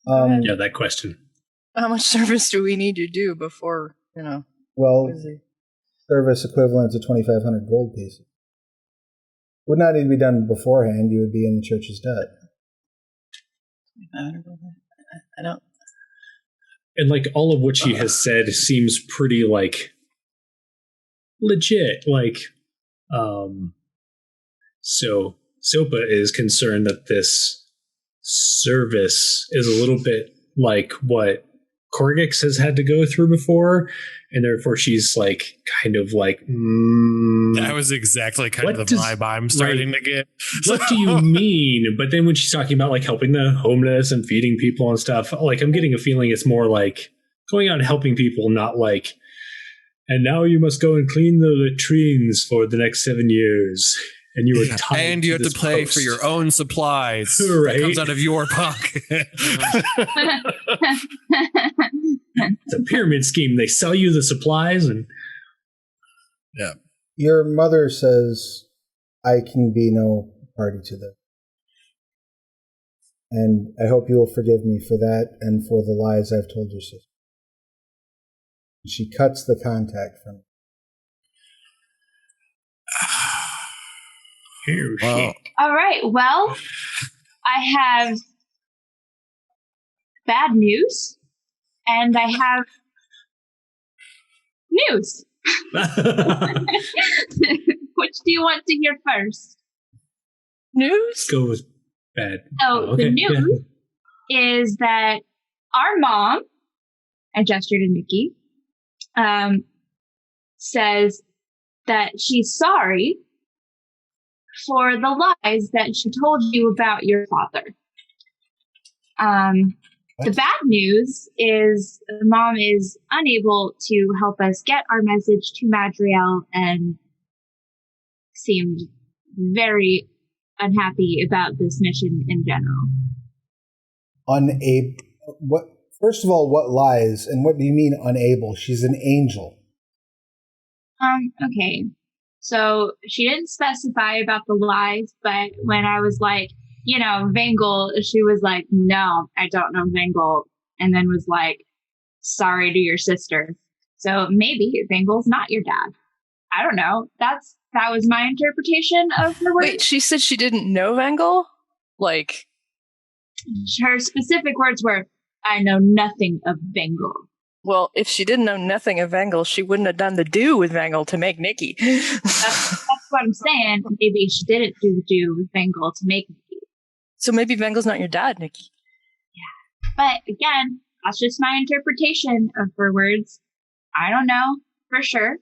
Yeah, that question. How much service do we need to do before, Well, service equivalent to 2,500 gold pieces. Would not need to be done beforehand. You would be in the church's debt. I don't. And like all of what she has said seems pretty like legit. Like, so Zopa is concerned that this service is a little bit like what Korggix has had to go through before, and therefore she's like kind of like that was exactly kind of the vibe I'm starting to get. What do you mean? But then when she's talking about like helping the homeless and feeding people and stuff, like I'm getting a feeling it's more like going out and helping people, not like, and now you must go and clean the latrines for the next 7 years. And you were tied and you have to pay for your own supplies. Right. That comes out of your pocket. It's a pyramid scheme. They sell you the supplies and yeah. Your mother says I can be no party to this. And I hope you will forgive me for that and for the lies I've told your sister. She cuts the contact from me. Wow. All right. Well, I have bad news, and I have news. Which do you want to hear first? News? Let's go with bad. The news is that our mom, I gestured to Nikki, says that she's sorry for the lies that she told you about your father. The bad news is Mom is unable to help us get our message to Madriel and seemed very unhappy about this mission in general. Unable? What? First of all, what lies? And what do you mean unable? She's an angel. Okay. So she didn't specify about the lies, but when I was like, Vangel, she was like, no, I don't know Vangel. And then was like, sorry to your sister. So maybe Vangel's not your dad. I don't know. That was my interpretation of her words. Wait, she said she didn't know Vangel? Like, her specific words were, I know nothing of Vangel. Well, if she didn't know nothing of Vangel, she wouldn't have done the do with Vangel to make Nikki. That's what I'm saying. Maybe she didn't do the do with Vangel to make Nikki. So maybe Vangel's not your dad, Nikki. Yeah. But again, that's just my interpretation of her words. I don't know for sure,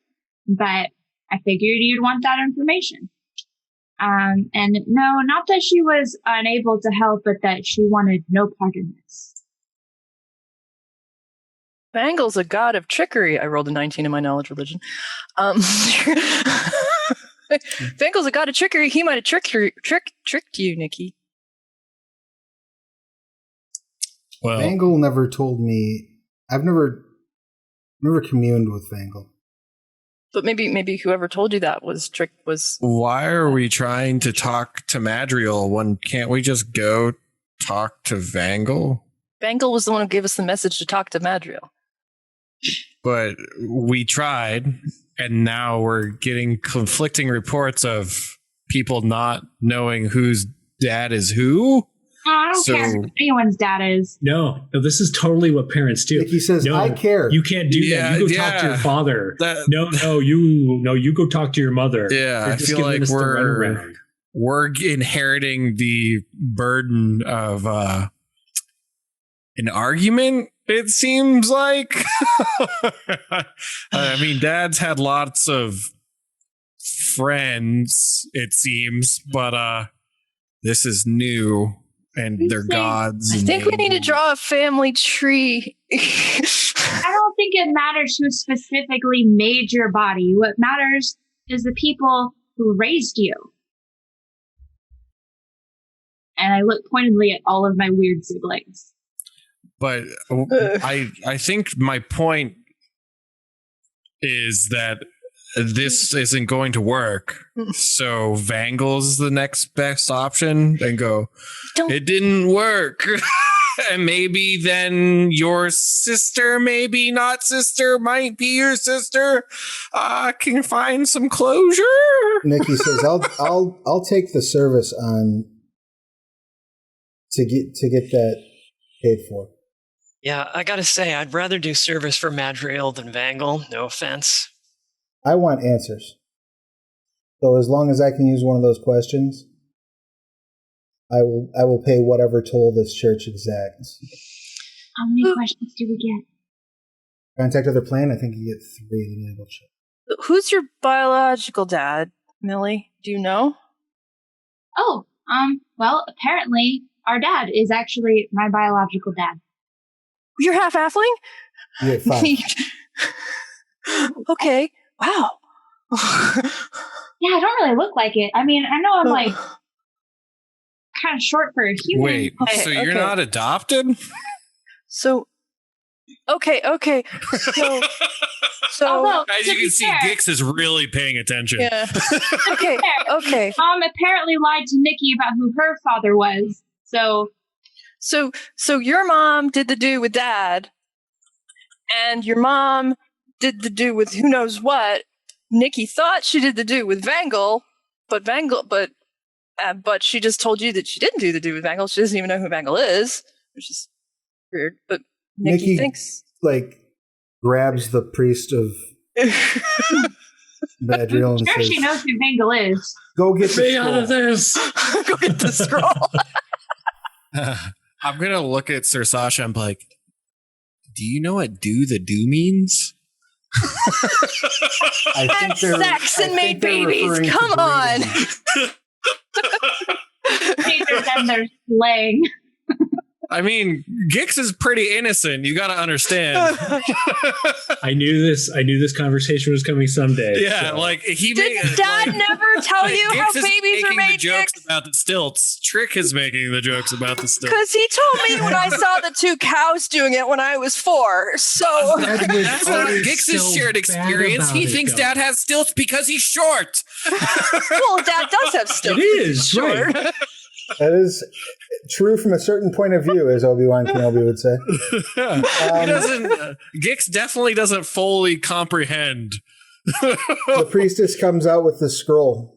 but I figured you'd want that information. And no, not that she was unable to help, but that she wanted no part in this. Vangel's a god of trickery. I rolled a 19 in my knowledge religion. Vangel's a god of trickery. He might have tricked you, Nikki. Well, Vangel never told me. I've never communed with Vangel. But maybe whoever told you that was Tric was. Why are we trying to talk to Madriel when can't we just go talk to Vangel? Vangel was the one who gave us the message to talk to Madriel. But we tried, and now we're getting conflicting reports of people not knowing whose dad is who. I don't care who anyone's dad is. No, this is totally what parents do. Nikki says, no, I care. You can't do that. You go talk to your father. You go talk to your mother. Yeah, I feel like we're inheriting the burden of an argument, it seems like. I mean, Dad's had lots of friends, it seems, but this is new, and they're gods. I think we need to draw a family tree. I don't think it matters who specifically made your body. What matters is the people who raised you. And I look pointedly at all of my weird siblings. But I think my point is that this isn't going to work. So Vangle's the next best option, and go, it didn't work. And maybe then your sister, maybe not sister, might be your sister, can find some closure. Nikki says, I'll take the service on to get that paid for. Yeah, I gotta say, I'd rather do service for Madriel than Vangle. No offense. I want answers. So as long as I can use one of those questions, I will pay whatever toll this church exacts. How many questions do we get? Contact other plan, I think you get 3. Let me double check. Who's your biological dad, Millie? Do you know? Oh, well, apparently our dad is actually my biological dad. You're half halfling? You get 5. Okay. Wow. Yeah, I don't really look like it. I mean, I know I'm like kind of short for a human. Wait, so you're not adopted? So, okay. So, well, as to you be can see, fair, Gix is really paying attention. yeah. Okay. Mom apparently lied to Nikki about who her father was. So your mom did the do with Dad, and your mom did the do with who knows what. Nikki thought she did the do with Vangle, but she just told you that she didn't do the do with Vangle. She doesn't even know who Vangle is, which is weird. But Nikki thinks grabs the priest of Madriel and says, she knows who Vangle is. Go get the out of this. Go get the scroll. I'm going to look at Sir Sasha and be like, do you know what do the do means? Had sex and made babies. Come on. They're slaying. I mean, Gix is pretty innocent. You got to understand. I knew this conversation was coming someday. Yeah, so. like he did Dad never tell you how babies are made? The jokes about the stilts. Tric is making the jokes about the stilts. Because he told me when I saw the 2 cows doing it when I was 4. So that's not Gix's shared experience. He thinks Dad has stilts because he's short. Well, Dad does have stilts. It is short. Right. That is true from a certain point of view, as Obi-Wan Kenobi would say. He doesn't. Gix definitely doesn't fully comprehend. The priestess comes out with the scroll,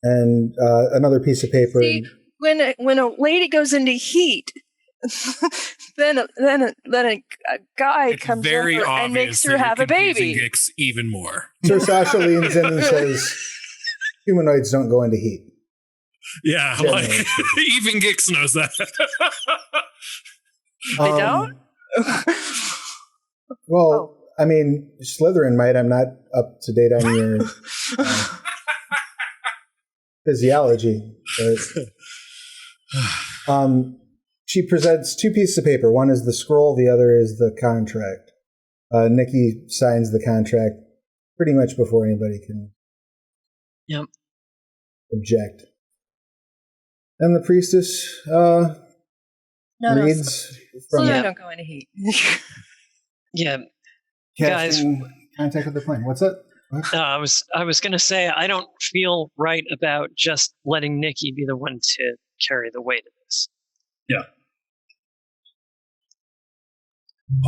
and another piece of paper. See, when a lady goes into heat, then a guy comes over and makes her have a baby. Gix even more. Sir Sasha leans in and says, "Humanoids don't go into heat." Yeah, like even Gix knows that. They don't? Well, I mean, Slitherin might. I'm not up to date on your physiology. But, she presents 2 pieces of paper. One is the scroll. The other is the contract. Nikki signs the contract pretty much before anybody can object. And the priestess reads from Slitherin don't go into heat. Yeah, guys. Contact with the plane. What's that? What? I was going to say I don't feel right about just letting Nikki be the one to carry the weight of this. Yeah.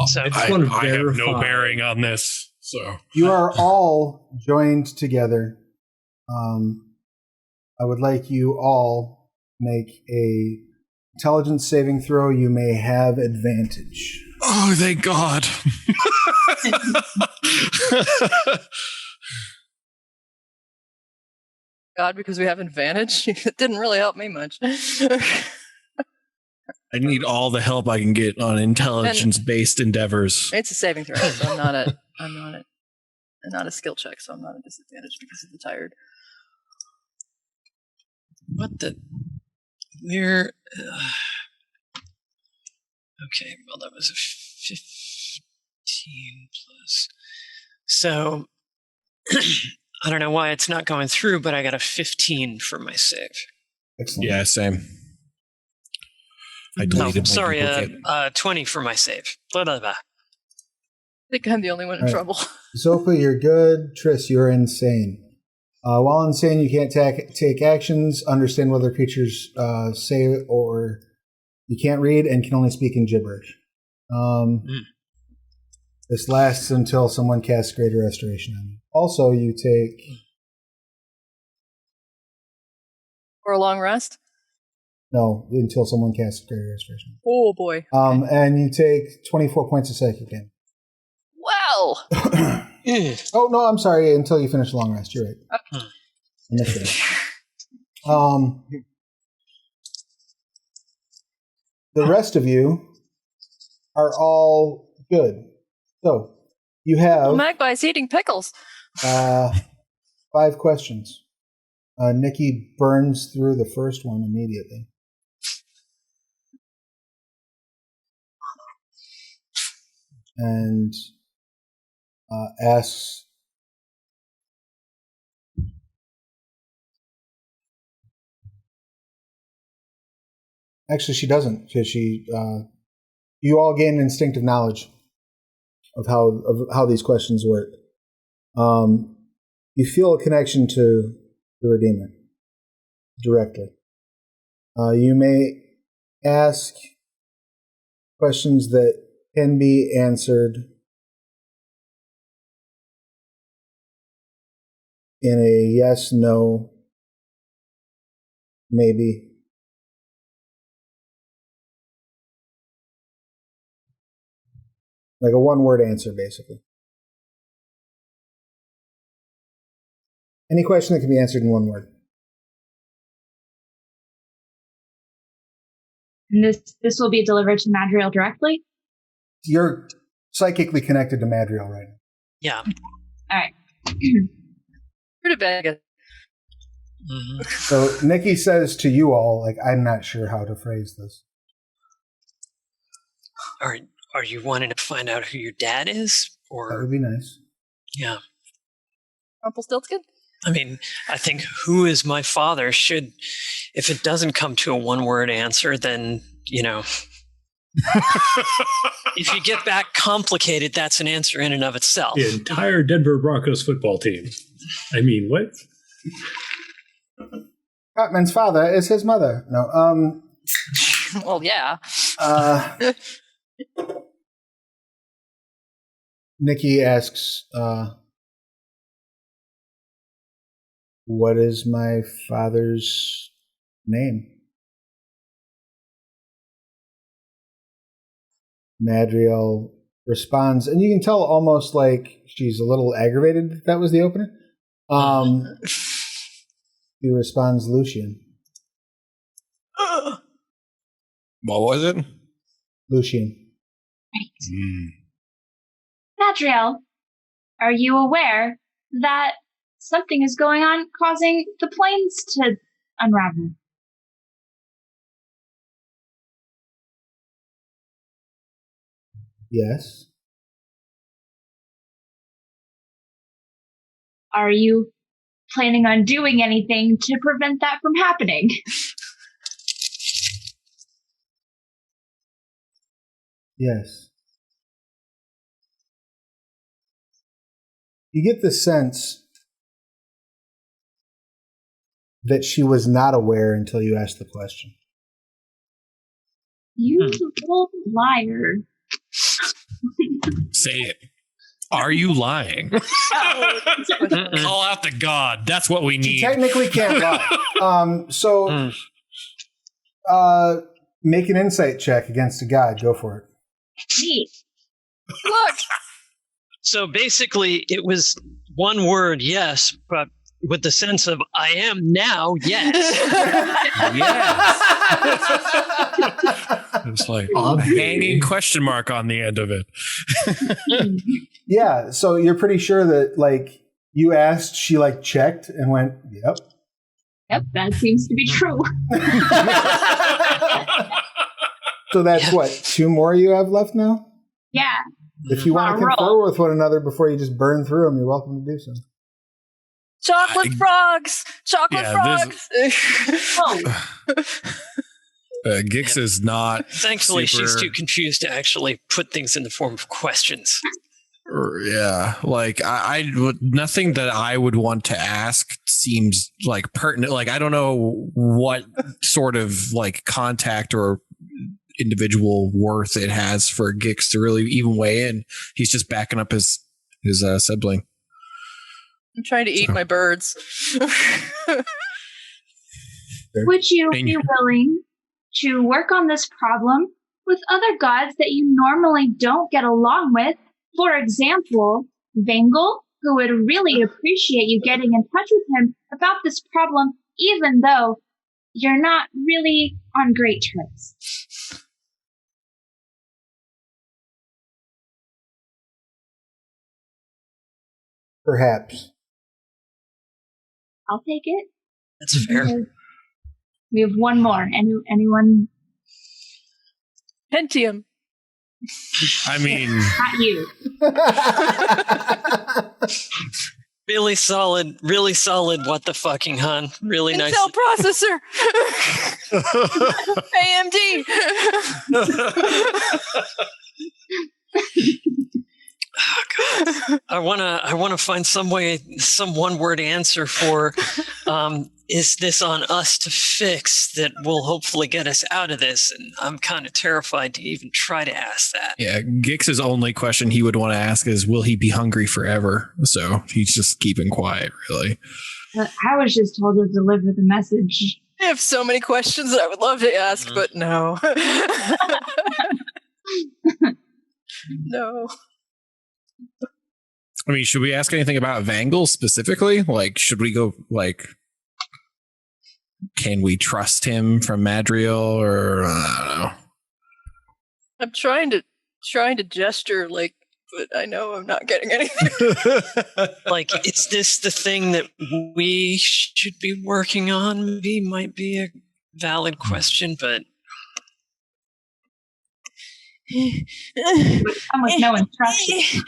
So I have no bearing on this. So you are all joined together. I would like you all make a intelligence saving throw. You may have advantage. Oh, thank God. God, because we have advantage? It didn't really help me much. I need all the help I can get on intelligence-based endeavors. It's a saving throw, so I'm not at I'm not a skill check, so I'm not at a disadvantage because of the tired. What the? Where? Okay, well, that was a 15 plus. So, I don't know why it's not going through, but I got a 15 for my save. Excellent. Yeah, same. I deleted my 20 for my save. Blah, blah, blah. I think I'm the only one in trouble. Zopa, you're good. Triss, you're insane. While insane, you can't take actions, understand what other creatures say, or you can't read and can only speak in gibberish. This lasts until someone casts Greater Restoration on you. Also, you take... Or a long rest? No, until someone casts Greater Restoration. Oh, boy. And you take 24 points of psychic damage. Well! Oh, no, I'm sorry. Until you finish the long rest. You're right. Okay. I missed it. The rest of you are all good. So, you have... Magpie's eating pickles. 5 questions. Nikki burns through the first one immediately. And asks... Actually, she doesn't, because she... you all gain instinctive knowledge of how these questions work. You feel a connection to the Redeemer directly. You may ask questions that can be answered in a yes, no, maybe. Like a one-word answer, basically. Any question that can be answered in one word. And this will be delivered to Madriel directly? You're psychically connected to Madriel right now. Yeah. All right. Pretty bad. Mm-hmm. So Nikki says to you all, like, I'm not sure how to phrase this. Are you wanting to find out who your dad is? Or That would be nice. yeah. Rumpelstiltskin? I mean, I think who is my father should, if it doesn't come to a one-word answer, then, you know, if you get that complicated, that's an answer in and of itself. The entire Denver Broncos football team. I mean, what? Cartman's father is his mother. No, Well, yeah. Nikki asks, what is my father's name? Madriel responds, and you can tell almost like she's a little aggravated that was the opener. He responds, Lucian. What was it? Lucian. Madriel, are you aware that something is going on causing the planes to unravel? Yes. Are you planning on doing anything to prevent that from happening? Yes. You get the sense that she was not aware until you asked the question. You old liar. Say it. Are you lying? Call out the god. That's what we She need. technically can't lie. Make an insight check against a god. Go for it. Neat. Look! So basically, it was one word, yes, but with the sense of I am now, yes. It's like a hanging question mark on the end of it. Yeah, so you're pretty sure that, like, you asked, she, like, checked and went, yep. Yep, that seems to be true. So that's what, 2 more you have left now? Yeah. If you want to confer with one another before you just burn through them, you're welcome to do so. Chocolate frogs! Chocolate frogs! Gix is not. Thankfully, she's too confused to actually put things in the form of questions. Yeah, like nothing that I would want to ask seems like pertinent. Like I don't know what sort of like contact or individual worth it has for Gix to really even weigh in. He's just backing up his sibling. I'm trying to eat my birds. Would you be willing to work on this problem with other gods that you normally don't get along with? For example, Vangel, who would really appreciate you getting in touch with him about this problem, even though you're not really on great terms. Perhaps. I'll take it. That's fair. We have one more. Anyone? Pentium. I mean, Not you. Really solid. What the fucking, hun? Really nice. Intel processor. AMD. Oh, God. I wanna find some one-word answer for is this on us to fix that will hopefully get us out of this? And I'm kind of terrified to even try to ask that. Yeah, Gix's only question he would want to ask is, will he be hungry forever? So he's just keeping quiet, really. I was just told to deliver the message. I have so many questions that I would love to ask, but no. No. I mean, should we ask anything about Vangel specifically? Like, should we go, like, can we trust him from Madriel, or I don't know. I'm trying to gesture, like, but I know I'm not getting anything. Like, is this the thing that we should be working on? Maybe might be a valid question, but Come with no instructions.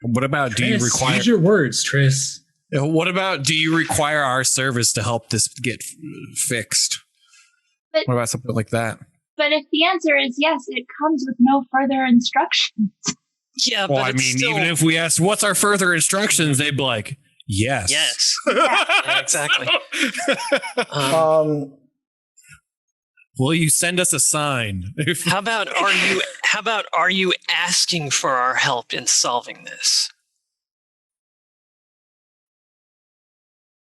What about, do you require... Use your words, Triss. What about, do you require our service to help this get fixed? What about something like that? But if the answer is yes, it comes with no further instructions. Yeah, well, but I mean, still... even if we asked, what's our further instructions, they'd be like, yes. Yes. Yeah, exactly. Will you send us a sign? How about are you asking for our help in solving this?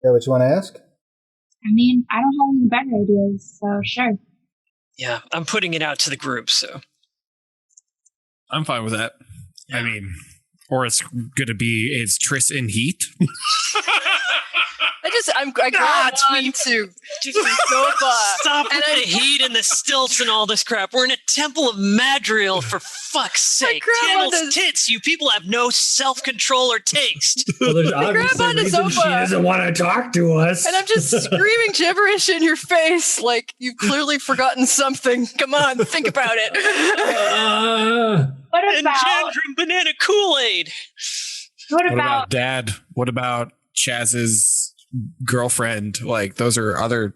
Yeah, what you want to ask? I mean, I don't have any better ideas, so sure. Yeah, I'm putting it out to the group, so. I'm fine with that. I mean, or it's going to be, is Triss in heat? I grabbed on to Zopa. Stop with the heat and the stilts and all this crap. We're in a temple of Madriel, for fuck's sake. Tails, tits, you people have no self-control or taste. Well, there's obviously a reason she doesn't want to talk to us. And I'm just screaming gibberish in your face like you've clearly forgotten something. Come on, think about it. What and about Jedryn banana Kool-Aid? What about Dad? What about Chaz's girlfriend? Like, those are other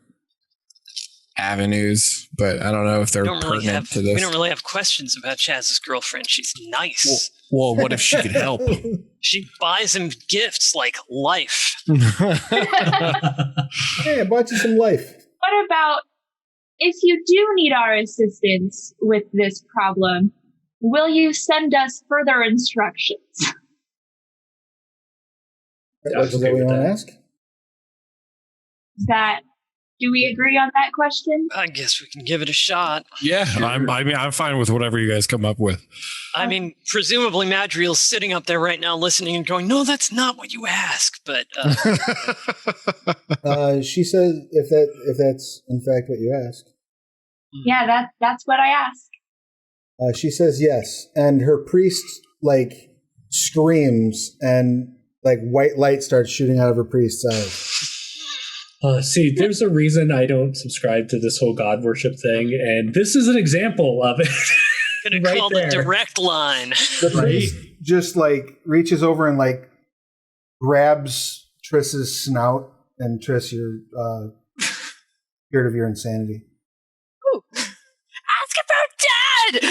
avenues, but I don't know if they're pertinent to this. We don't really have questions about Chaz's girlfriend. She's nice. Well, what if she could help? She buys him gifts like life. Hey, I bought you some life. What about if you do need our assistance with this problem, will you send us further instructions? What is that we want to ask? Do we agree on that question? I guess we can give it a shot. Yeah, I'm fine with whatever you guys come up with. I mean, presumably Madriel's sitting up there right now listening and going, no, that's not what you asked. But she said if that's in fact what you ask. Yeah, that's what I asked. She says yes, and her priest like screams, and like white light starts shooting out of her priest's eyes. See, there's a reason I don't subscribe to this whole god worship thing, and this is an example of it. Gonna call the direct line. The priest just like reaches over and like grabs Triss's snout, and Triss, you're cured of your insanity. Ooh. Ask about Dad!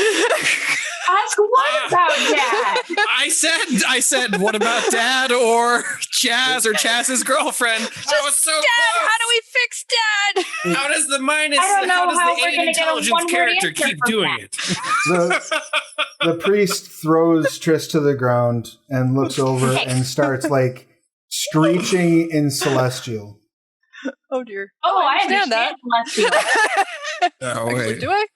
Ask what about Dad? I said, what about Dad or Chaz or Chaz's girlfriend? I was so Dad, close. how do we fix Dad? How does the minus? I don't know how does how the we're alien gonna get a intelligence one-word character answer keep from doing that. it? The priest throws Triss to the ground and looks over and starts like screeching in Celestial. Oh dear. Oh, I understand understand that. Oh, Actually, wait. do I?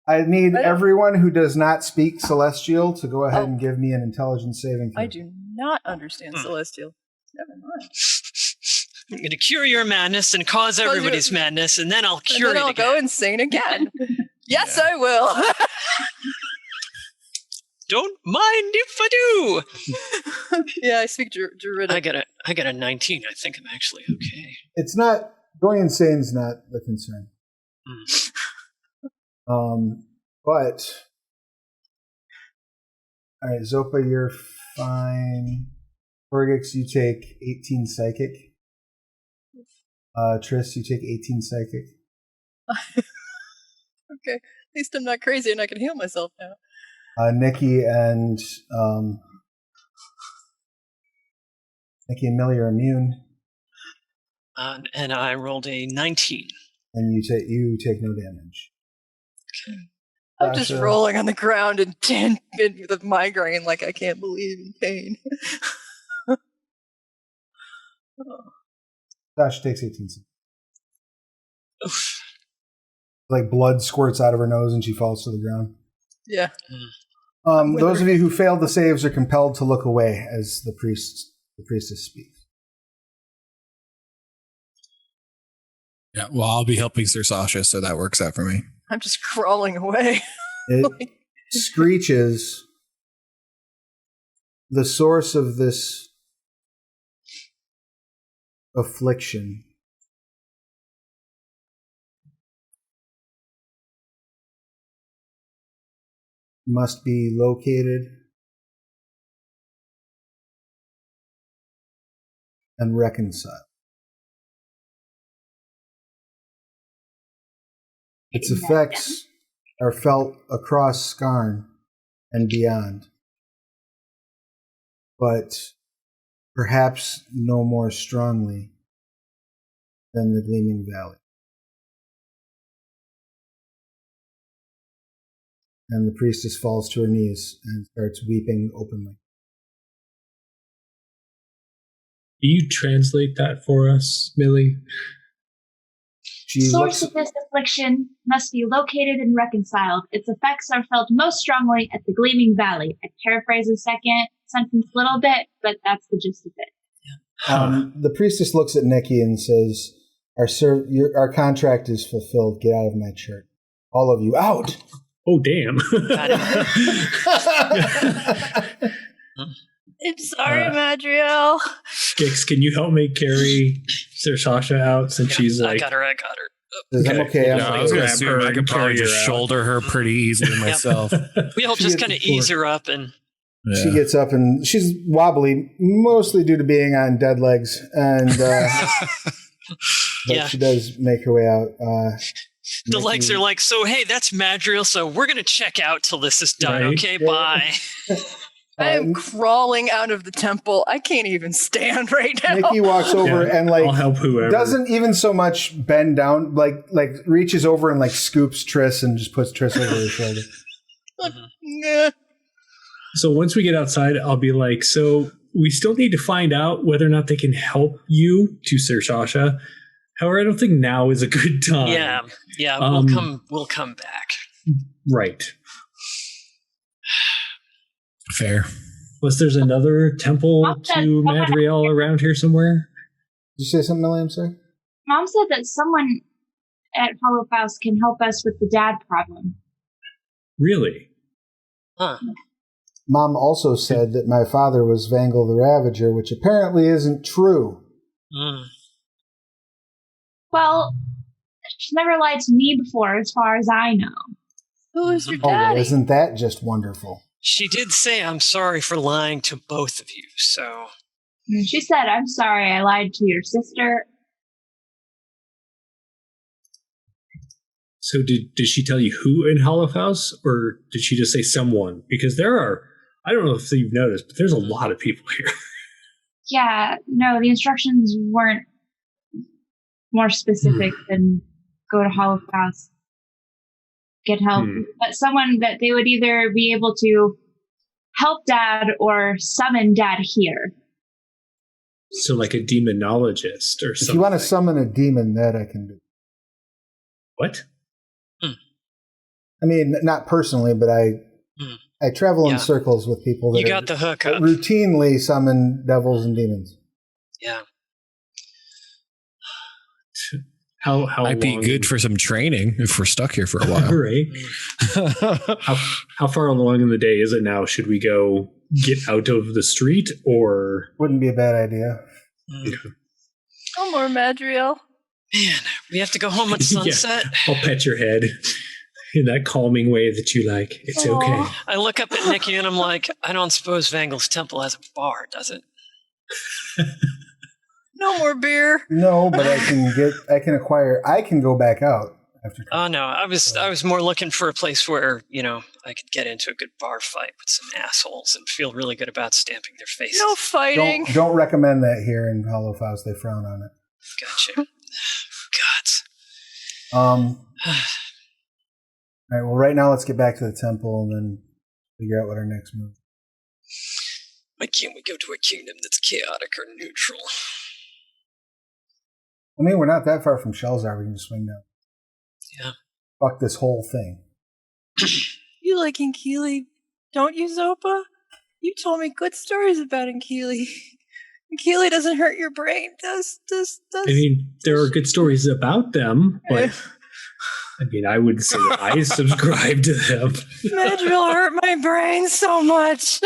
I need everyone who does not speak Celestial to go ahead and give me an intelligence saving throw. I do not understand Celestial. Never mind. I'm going to cure your madness and cause everybody's madness, and then I'll cure and then it I'll again. go insane again. Yes, I will. Don't mind if I do. Yeah, I speak Druidic. I got a 19. I think I'm actually okay. It's not going insane's not the concern. But all right, Zopa, you're fine. Korggix, you take 18 psychic. Triss, you take 18 psychic. Okay, at least I'm not crazy and I can heal myself now. Nikki and Millie are immune, And I rolled a 19. and you take no damage. Okay. I'm just rolling on the ground in 10 with a migraine like I can't believe in pain. Dash takes 18 seconds. Like blood squirts out of her nose and she falls to the ground. Yeah. Those of you who failed the saves are compelled to look away as the priestess speaks. Yeah, well, I'll be helping Sir Sasha, so that works out for me. I'm just crawling away. It screeches. The source of this affliction must be located and reconciled. Its effects are felt across Skarn and beyond, but perhaps no more strongly than the Gleaming Valley. And the priestess falls to her knees and starts weeping openly. Can you translate that for us, Millie? She Source of this affliction must be located and reconciled. Its effects are felt most strongly at the Gleaming Valley. I paraphrase the second sentence a little bit, but that's the gist of it. The priestess looks at Nikki and says, our contract is fulfilled. Get out of my church. All of you out. Oh, damn. I'm sorry, Madriel. Gix, can you help me carry Sir Sasha out since she's like... I got her. I'm okay. I was going to assume I could probably just out. shoulder her pretty easily myself. We'll just kind of ease her up and... Yeah. She gets up and she's wobbly, mostly due to being on dead legs. And but she does make her way out. The legs are like, so hey, that's Madriel, so we're going to check out till this is done, okay? Yeah. Bye. I am crawling out of the temple. I can't even stand right now. Nikki walks over and I'll help whoever. Doesn't even so much bend down, like reaches over and like scoops Triss and just puts Triss over her shoulder. So once we get outside, I'll be like, so we still need to find out whether or not they can help you to Sir Sasha. However, I don't think now is a good time. Yeah. We'll come back. Right. Fair. Plus, there's another temple to Madriel around here somewhere. Did you say something, Millie? I'm sorry. Mom said that someone at Hollowfaust can help us with the dad problem. Really? Huh. Mom also said that my father was Vangel the Ravager, which apparently isn't true. Well, she's never lied to me before, as far as I know. Who is your Oh, well, daddy? isn't that just wonderful? She did say, I'm sorry for lying to both of you, so... She said, I'm sorry I lied to your sister. So did she tell you who in Hollowfaust, or did she just say someone? Because there are, I don't know if you've noticed, but there's a lot of people here. Yeah, no, the instructions weren't more specific than go to Hollowfaust, get help. But someone that they would either be able to help Dad or summon Dad here. So like a demonologist or something. If you want to summon a demon, that I can do. What? I mean, not personally, but I travel in circles with people that you got the hook up. Routinely summon devils and demons. Yeah. How Might be good for some training if we're stuck here for a while. Right. How far along in the day is it now? Should we go get out of the street, or wouldn't be a bad idea? No more Madriel. Man, we have to go home at sunset. Yeah, I'll pet your head in that calming way that you like. It's okay. I look up at Nikki and I'm like, I don't suppose Vangel's temple has a bar, does it? No more beer. No, but I can go back out after. Oh no, I was more looking for a place where, I could get into a good bar fight with some assholes and feel really good about stamping their faces. No fighting. Don't recommend that here in Hollowfaust. They frown on it. Gotcha. Gods. All right. Well, right now let's get back to the temple and then figure out what our next move. Why can't we go to a kingdom that's chaotic or neutral? I mean, we're not that far from Shelzar. We can just swing down. Yeah. Fuck this whole thing. You like Inkeely, don't you, Zopa? You told me good stories about Inkeely. Inkeely doesn't hurt your brain. Does. I mean, there are good stories about them, but I mean, I wouldn't say that I subscribe to them. Madriel hurt my brain so much.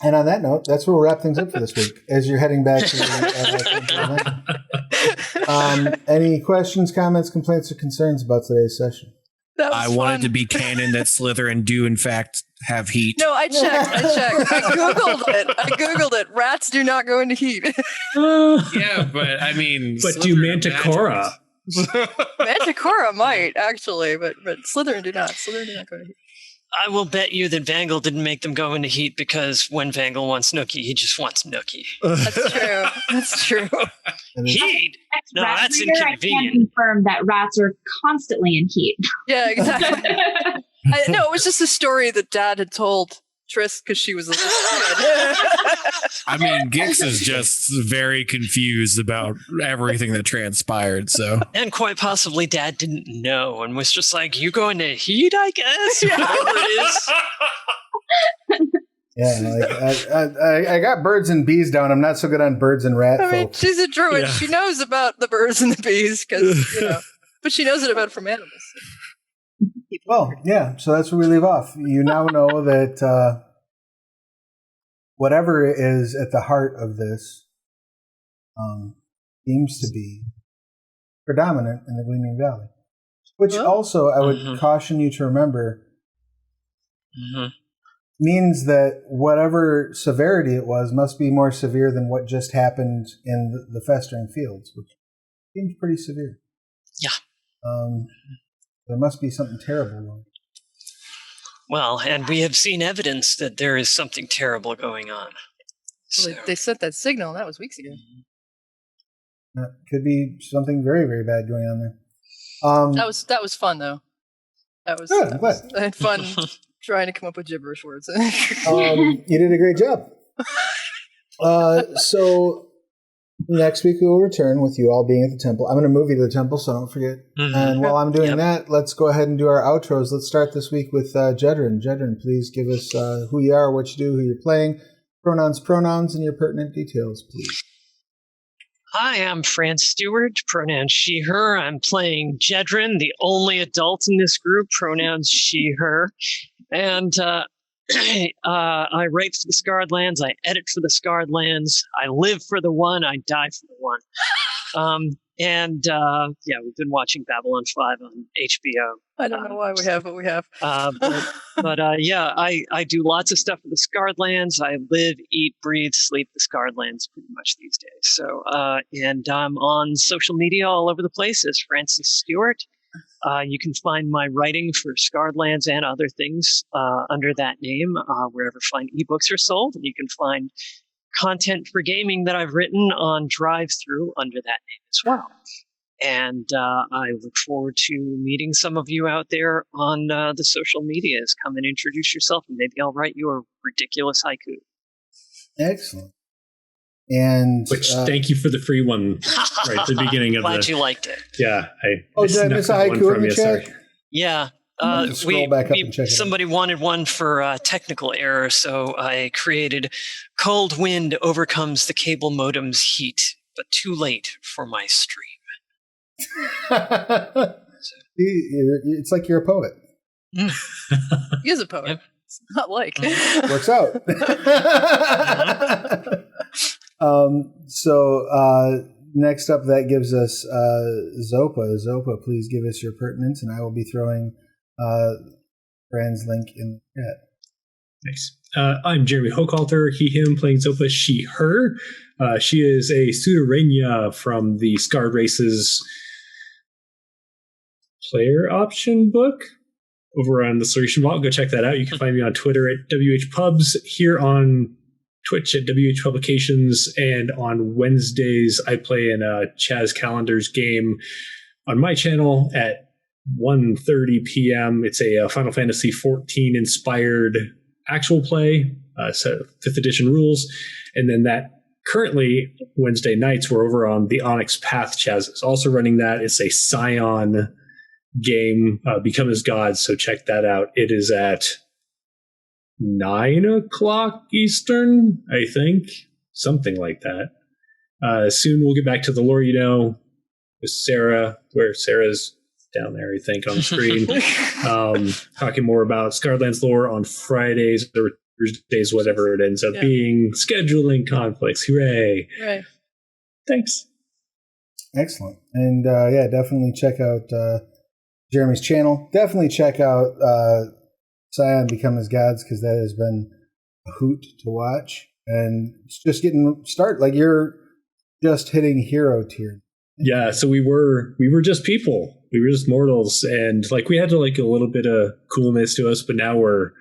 And on that note, that's where we'll wrap things up for this week. As you're heading back to any questions, comments, complaints, or concerns about today's session? I want it to be canon that Slitherin do, in fact, have heat. No, I checked. I Googled it. Rats do not go into heat. Yeah, but I mean... But do Manticora? Manticora might, actually, but Slytherin do not. Slytherin do not go into heat. I will bet you that Vangel didn't make them go into heat because when Vangel wants Nookie, he just wants Nookie. That's true. Heat? No, that's I can inconvenient. confirm that rats are constantly in heat. Yeah, exactly. No, it was just a story that Dad had told Triss because she was a little kid. I mean, Gix is just very confused about everything that transpired, so. And quite possibly Dad didn't know and was just like, you going to heat, I guess? Whatever it is. Yeah, I got birds and bees down. I'm not so good on birds and rat folk. She's a druid. Yeah. She knows about the birds and the bees, but she knows it about from animals. Well, yeah, so that's where we leave off. You now know that whatever is at the heart of this seems to be predominant in the Gleaming Valley. Which also I would caution you to remember means that whatever severity it was must be more severe than what just happened in the Festering Fields, which seems pretty severe. Yeah. There must be something terrible going. Well, and we have seen evidence that there is something terrible going on. Well, they sent that signal, and that was weeks ago. Could be something very, very bad going on there. That was fun, though. That was good. I had fun trying to come up with gibberish words. You did a great job. So next week we will return with you all being at the temple. I'm going to move you to the temple, so don't forget. And while I'm doing that, let's go ahead and do our outros. Let's start this week with Jedryn. Jedryn, please give us who you are, what you do, who you're playing, pronouns, and your pertinent details, please. Hi, I'm Fran Stewart, pronouns she, her. I'm playing Jedryn, the only adult in this group, pronouns she, her. And I write for the Scarred Lands, I edit for the Scarred Lands, I live for the one, I die for the one. We've been watching Babylon 5 on HBO. I don't know why we have what we have. I do lots of stuff for the Scarred Lands. I live, eat, breathe, sleep the Scarred Lands pretty much these days. So, and I'm on social media all over the place as Francis Stewart. You can find my writing for Scarred Lands and other things under that name, wherever fine ebooks are sold. And you can find content for gaming that I've written on Drive-Thru under that name as well. And I look forward to meeting some of you out there on the social medias. Come and introduce yourself, and maybe I'll write you a ridiculous haiku. Excellent. And thank you for the free one right at the beginning of Glad you liked it. Yeah. did I miss a haiku in the chat? Yeah. Scroll back up and check it out. Somebody wanted one for technical error, so I created "Cold wind overcomes the cable modem's heat, but too late for my stream." It's like you're a poet. He is a poet. Yep. It's not like. Works out. Next up, that gives us Zopa. Zopa, please give us your pertinence, and I will be throwing Fran's link in the chat. Nice. I'm Jeremy Hochhalter, he, him, playing Zopa, she, her. She is a Sutorenja from the Scarred Races player option book over on the Solution Vault. Go check that out. You can find me on Twitter at WHPubs, here on Twitch at WH Publications, and on Wednesdays I play in a Chaz Callendar's game on my channel at 1:30 p.m. It's a Final Fantasy XIV inspired actual play, set of 5th edition rules, and then that currently Wednesday nights we're over on the Onyx Path. Chaz is also running that. It's a Scion game, Become as God, so check that out. It is at 9 o'clock Eastern, I think, something like that. Soon we'll get back to the lore, with Sarah, where Sarah's down there, I think, on the screen. Talking more about Scarred Lands lore on Fridays or Thursdays, whatever it ends up being. Scheduling conflicts. Hooray. Right. Thanks. Excellent. And definitely check out Jeremy's channel. Definitely check out Scion Become as Gods, because that has been a hoot to watch. And it's just getting started. Like, you're just hitting hero tier. Yeah, so we were just people. We were just mortals, and we had to a little bit of coolness to us, but now we're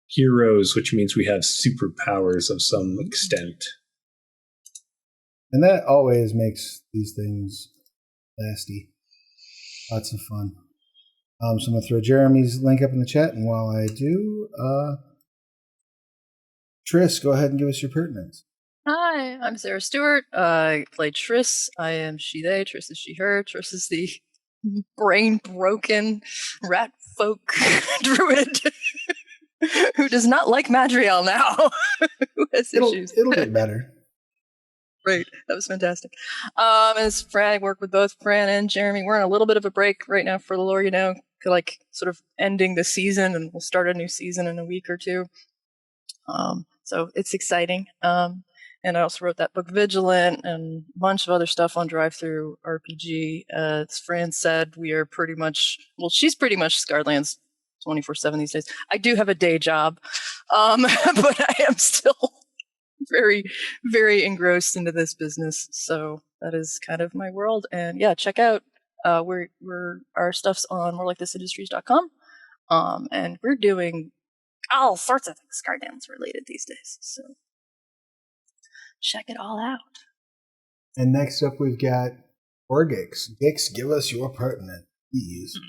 heroes, which means we have superpowers of some extent. And that always makes these things lasty. Lots of fun. So I'm going to throw Jeremy's link up in the chat, and while I do, Triss, go ahead and give us your pertinence. Hi, I'm Sarah Stewart. I play Triss. I am she, they. Triss is she, her. Triss is the brain-broken rat folk druid who does not like Madriel now. Who has issues. It'll get better. Right, that was fantastic. As Fran, I work with both Fran and Jeremy. We're on a little bit of a break right now for the lore, sort of ending the season, and we'll start a new season in a week or two. So it's exciting. And I also wrote that book Vigilant and a bunch of other stuff on Drive-Thru RPG. As Fran said, we are pretty much, she's pretty much Scarred Lands 24/7 these days. I do have a day job, but I am still very, very engrossed into this business. So that is kind of my world. And yeah, check out our stuff's on morelikethisindustries.com. And we're doing all sorts of things Scarred Lands related these days. So check it all out. And next up, we've got Korggix. Gix, give us your pertinent, please.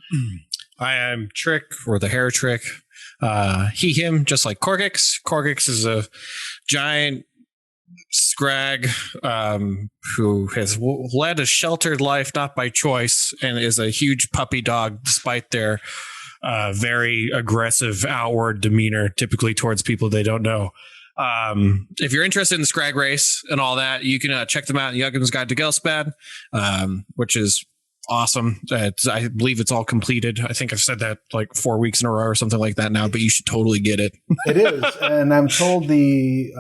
I am Tric, or the hair Tric. He, him, just like Korggix. Korggix is a giant Scrag who has led a sheltered life, not by choice, and is a huge puppy dog, despite their very aggressive outward demeanor, typically towards people they don't know. If you're interested in the Scrag race and all that, you can check them out in Yuggum's Guide to Gelspad, which is awesome. I believe it's all completed. I think I've said that like 4 weeks in a row or something like that now, but you should totally get it. It is, and I'm told I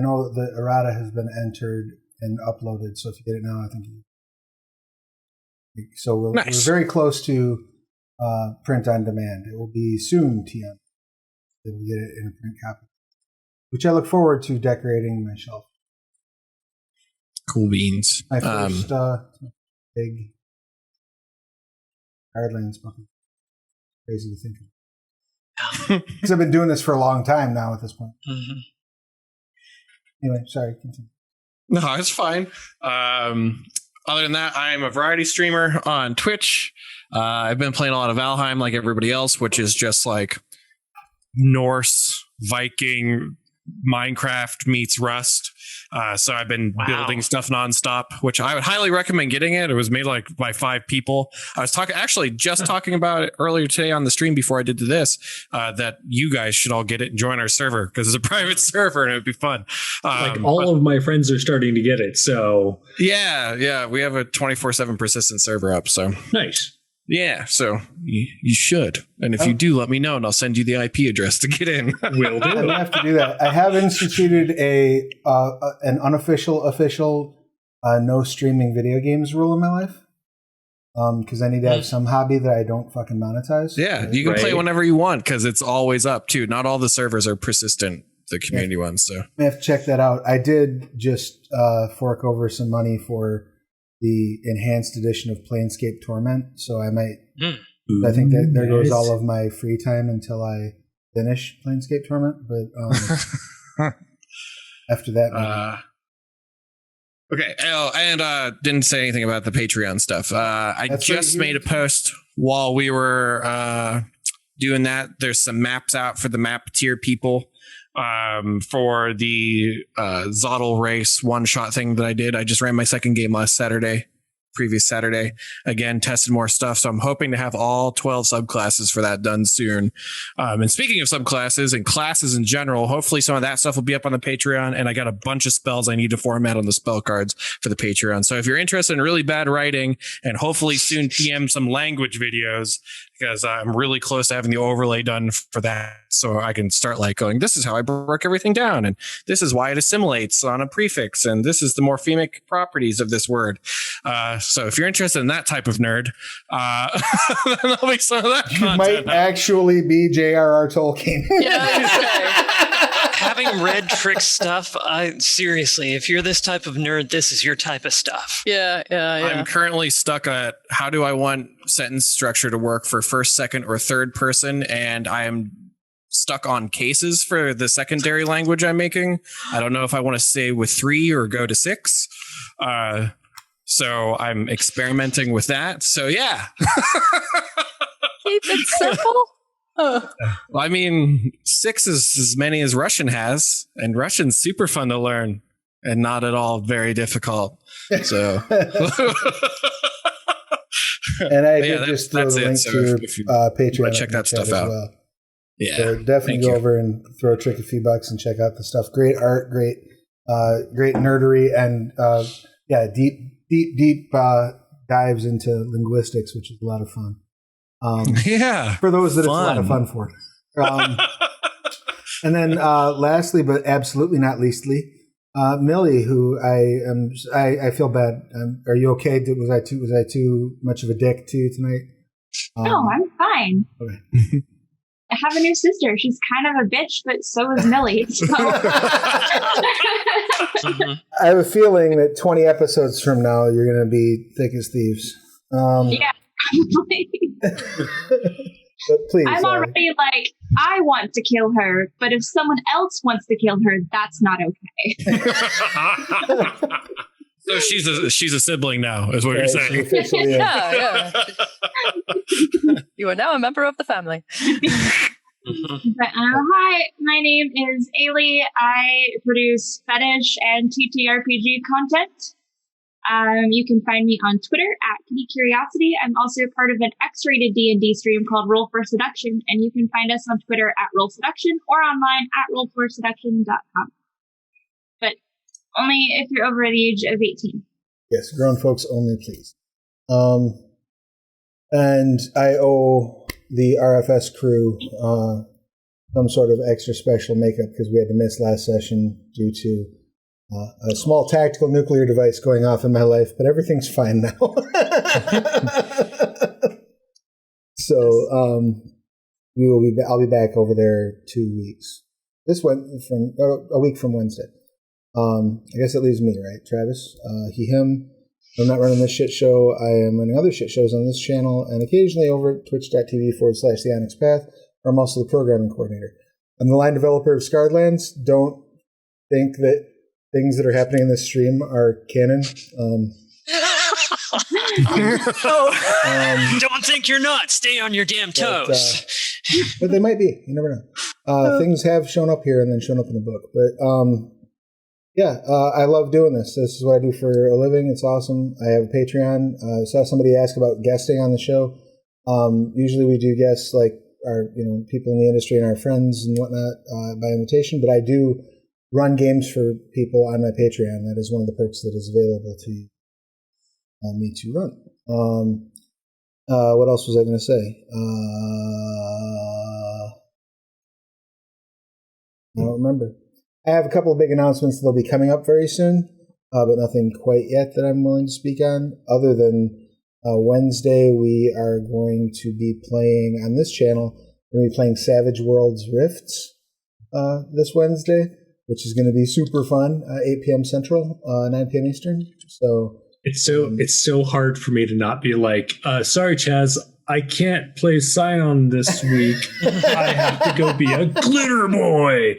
know that the errata has been entered and uploaded, so if you get it now, I think so we're very close to print on demand. It will be soon, TM. We'll get it in a print copy, which I look forward to decorating my shelf. Cool beans. My first big Cardlands book. Crazy to think of. Because I've been doing this for a long time now at this point. Mm-hmm. Anyway, sorry, continue. No, it's fine. Other than that, I'm a variety streamer on Twitch. I've been playing a lot of Valheim like everybody else, which is just like Norse, Viking, Minecraft meets Rust. So I've been building stuff nonstop, which I would highly recommend getting it. It was made like by 5 people. I was talking about it earlier today on the stream before I did this, that you guys should all get it and join our server because it's a private server and it would be fun. Like all of my friends are starting to get it. So yeah, we have a 24/7 persistent server up. So nice. Yeah, so you should. And if you do, let me know, and I'll send you the IP address to get in. Will do. I have to do that. I have instituted an official no streaming video games rule in my life because I need to have some hobby that I don't fucking monetize. Yeah, you can play whenever you want because it's always up, too. Not all the servers are persistent, the community ones. So I have to check that out. I did just fork over some money for the enhanced edition of Planescape Torment, so I might. I think that there goes all of my free time until I finish Planescape Torment. But after that, okay. Oh, and didn't say anything about the Patreon stuff. I just made a post while we were doing that. There's some maps out for the map tier people. For the Zotl race one-shot thing that I did. I just ran my second game previous Saturday. Again, tested more stuff, so I'm hoping to have all 12 subclasses for that done soon. And speaking of subclasses and classes in general, hopefully some of that stuff will be up on the Patreon, and I got a bunch of spells I need to format on the spell cards for the Patreon. So if you're interested in really bad writing and hopefully soon PM some language videos, because I'm really close to having the overlay done for that, so I can start like going, this is how I broke everything down, and this is why it assimilates on a prefix, and this is the morphemic properties of this word. So if you're interested in that type of nerd, then there'll be some of that you content. might actually be J.R.R. Tolkien. Having read Tric stuff, seriously, if you're this type of nerd, this is your type of stuff. Yeah. I'm currently stuck at how do I want sentence structure to work for first, second, or third person, and I am stuck on cases for the secondary language I'm making. I don't know if I want to stay with 3 or go to 6. So I'm experimenting with that. So yeah. Keep it simple. Well, I mean, 6 is as many as Russian has, and Russian's super fun to learn and not at all very difficult. So, and I did just throw the link to your Patreon. Check that stuff out. Well. Yeah, so definitely go over and throw a Tric a few bucks and check out the stuff. Great art, great nerdery, and deep dives into linguistics, which is a lot of fun. For those that it's a lot of fun for. And then lastly, but absolutely not leastly, Millie, who I feel bad. Are you okay? Was I too much of a dick to you tonight? No, I'm fine. Okay. I have a new sister. She's kind of a bitch, but so is Millie. So. I have a feeling that 20 episodes from now, you're going to be thick as thieves. Yeah. But please, I'm already like, I want to kill her, but if someone else wants to kill her, that's not okay. So she's a sibling now, is what you're saying. Yeah. You are now a member of the family. But, hi, my name is Ayli. I produce fetish and TTRPG content. You can find me on Twitter at Kitty Curiosity. I'm also part of an X-rated D&D stream called Roll for Seduction, and you can find us on Twitter at Roll Seduction or online at rollforseduction.com. But only if you're over the age of 18. Yes, grown folks only, please. And I owe the RFS crew some sort of extra special makeup because we had to miss last session due to a small tactical nuclear device going off in my life, but everything's fine now. So I'll be back over there 2 weeks. This went from a week from Wednesday. I guess that leaves me, right, Travis? Him. I'm not running this shit show. I am running other shit shows on this channel and occasionally over at twitch.tv/The Onyx Path, where I'm also the programming coordinator. I'm the line developer of Scarlands. Don't think that things that are happening in this stream are canon. Don't think you're not. Stay on your damn toes. But they might be. You never know. Things have shown up here and then shown up in the book. But I love doing this. This is what I do for a living. It's awesome. I have a Patreon. I saw somebody ask about guesting on the show. Usually we do guests like our people in the industry and our friends and whatnot by invitation. But I do run games for people on my Patreon. That is one of the perks that is available to me to run. What else was I going to say? I don't remember. I have a couple of big announcements that'll be coming up very soon, but nothing quite yet that I'm willing to speak on, other than Wednesday we are going to be playing on this channel. We're going to be playing Savage Worlds Rifts this Wednesday, which is going to be super fun, 8 p.m. Central, 9 p.m. Eastern. So it's so hard for me to not be like, sorry, Chaz, I can't play Scion this week. I have to go be a glitter boy.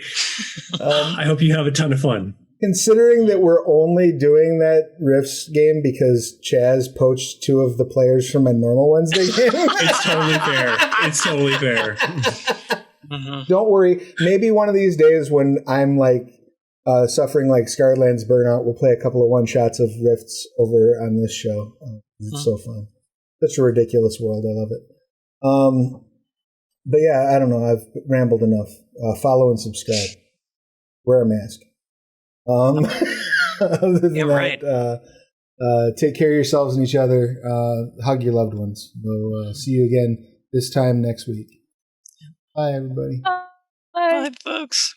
I hope you have a ton of fun. Considering that we're only doing that Rifts game because Chaz poached 2 of the players from my normal Wednesday game. It's totally fair. It's totally fair. Mm-hmm. Don't worry. Maybe one of these days when I'm like suffering like Scarlands burnout, we'll play a couple of one-shots of Rifts over on this show. It's so fun. Such a ridiculous world. I love it. But yeah, I don't know. I've rambled enough. Follow and subscribe. Wear a mask. Other than that, take care of yourselves and each other. Hug your loved ones. We'll see you again this time next week. Bye, everybody. Bye, folks.